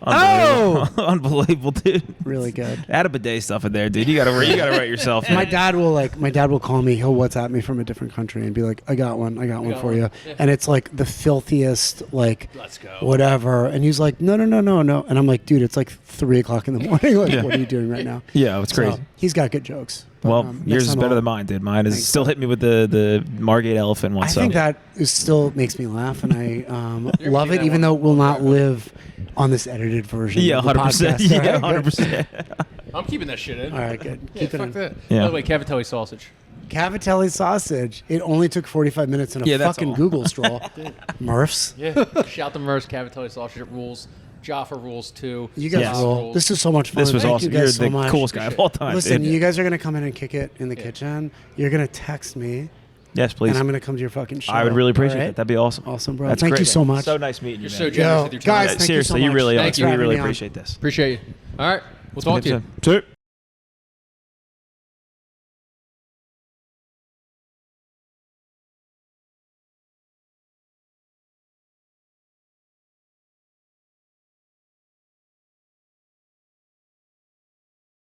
Unbelievable. Unbelievable, dude. Really good. Add a bidet stuff in there, dude. You gotta write yourself. My dad will call me. He'll WhatsApp me from a different country and be like, I got one got for one. you. Yeah. And it's like the filthiest, like Let's go. whatever. And he's like, no. And I'm like, dude, it's like 3:00 in the morning. Like, Yeah. what are you doing right now? Yeah, it's crazy. So, he's got good jokes. But, Well, next yours is time better I'll- than mine, dude. Mine is Thanks, still bud. hit me with the Margate elephant one. I so think that still makes me laugh, and I You're love keeping it, that even one. though it will not live on this edited version. yeah, of the 100%. podcast. Yeah, All right, good. 100%. I'm keeping that shit in. All right, good. Yeah, Keep it fuck in. that. Yeah. By the way, cavatelli sausage. Cavatelli sausage. It only took 45 minutes in a Yeah, that's fucking all. Google stroll. Murphs. Yeah. Shout the Merce cavatelli sausage. It rules. Jaffa rules too. You guys Yes. rule. This is so much fun. This was Thank awesome. You You're guys so the much. coolest guy of all time. Listen, dude. you guys are gonna come in and kick it in the kitchen. You're gonna text me, Yes, please. and I'm gonna come to your fucking show. I would really appreciate All right? that. That'd be awesome. Awesome, bro. That's Thank great. you so much. So nice meeting you, You're man. so generous Yo, with your time. guys, thank you so Seriously, you much. really are. Thanks We for having really me on. appreciate this. Appreciate you. All right. We'll talk to you. Sure.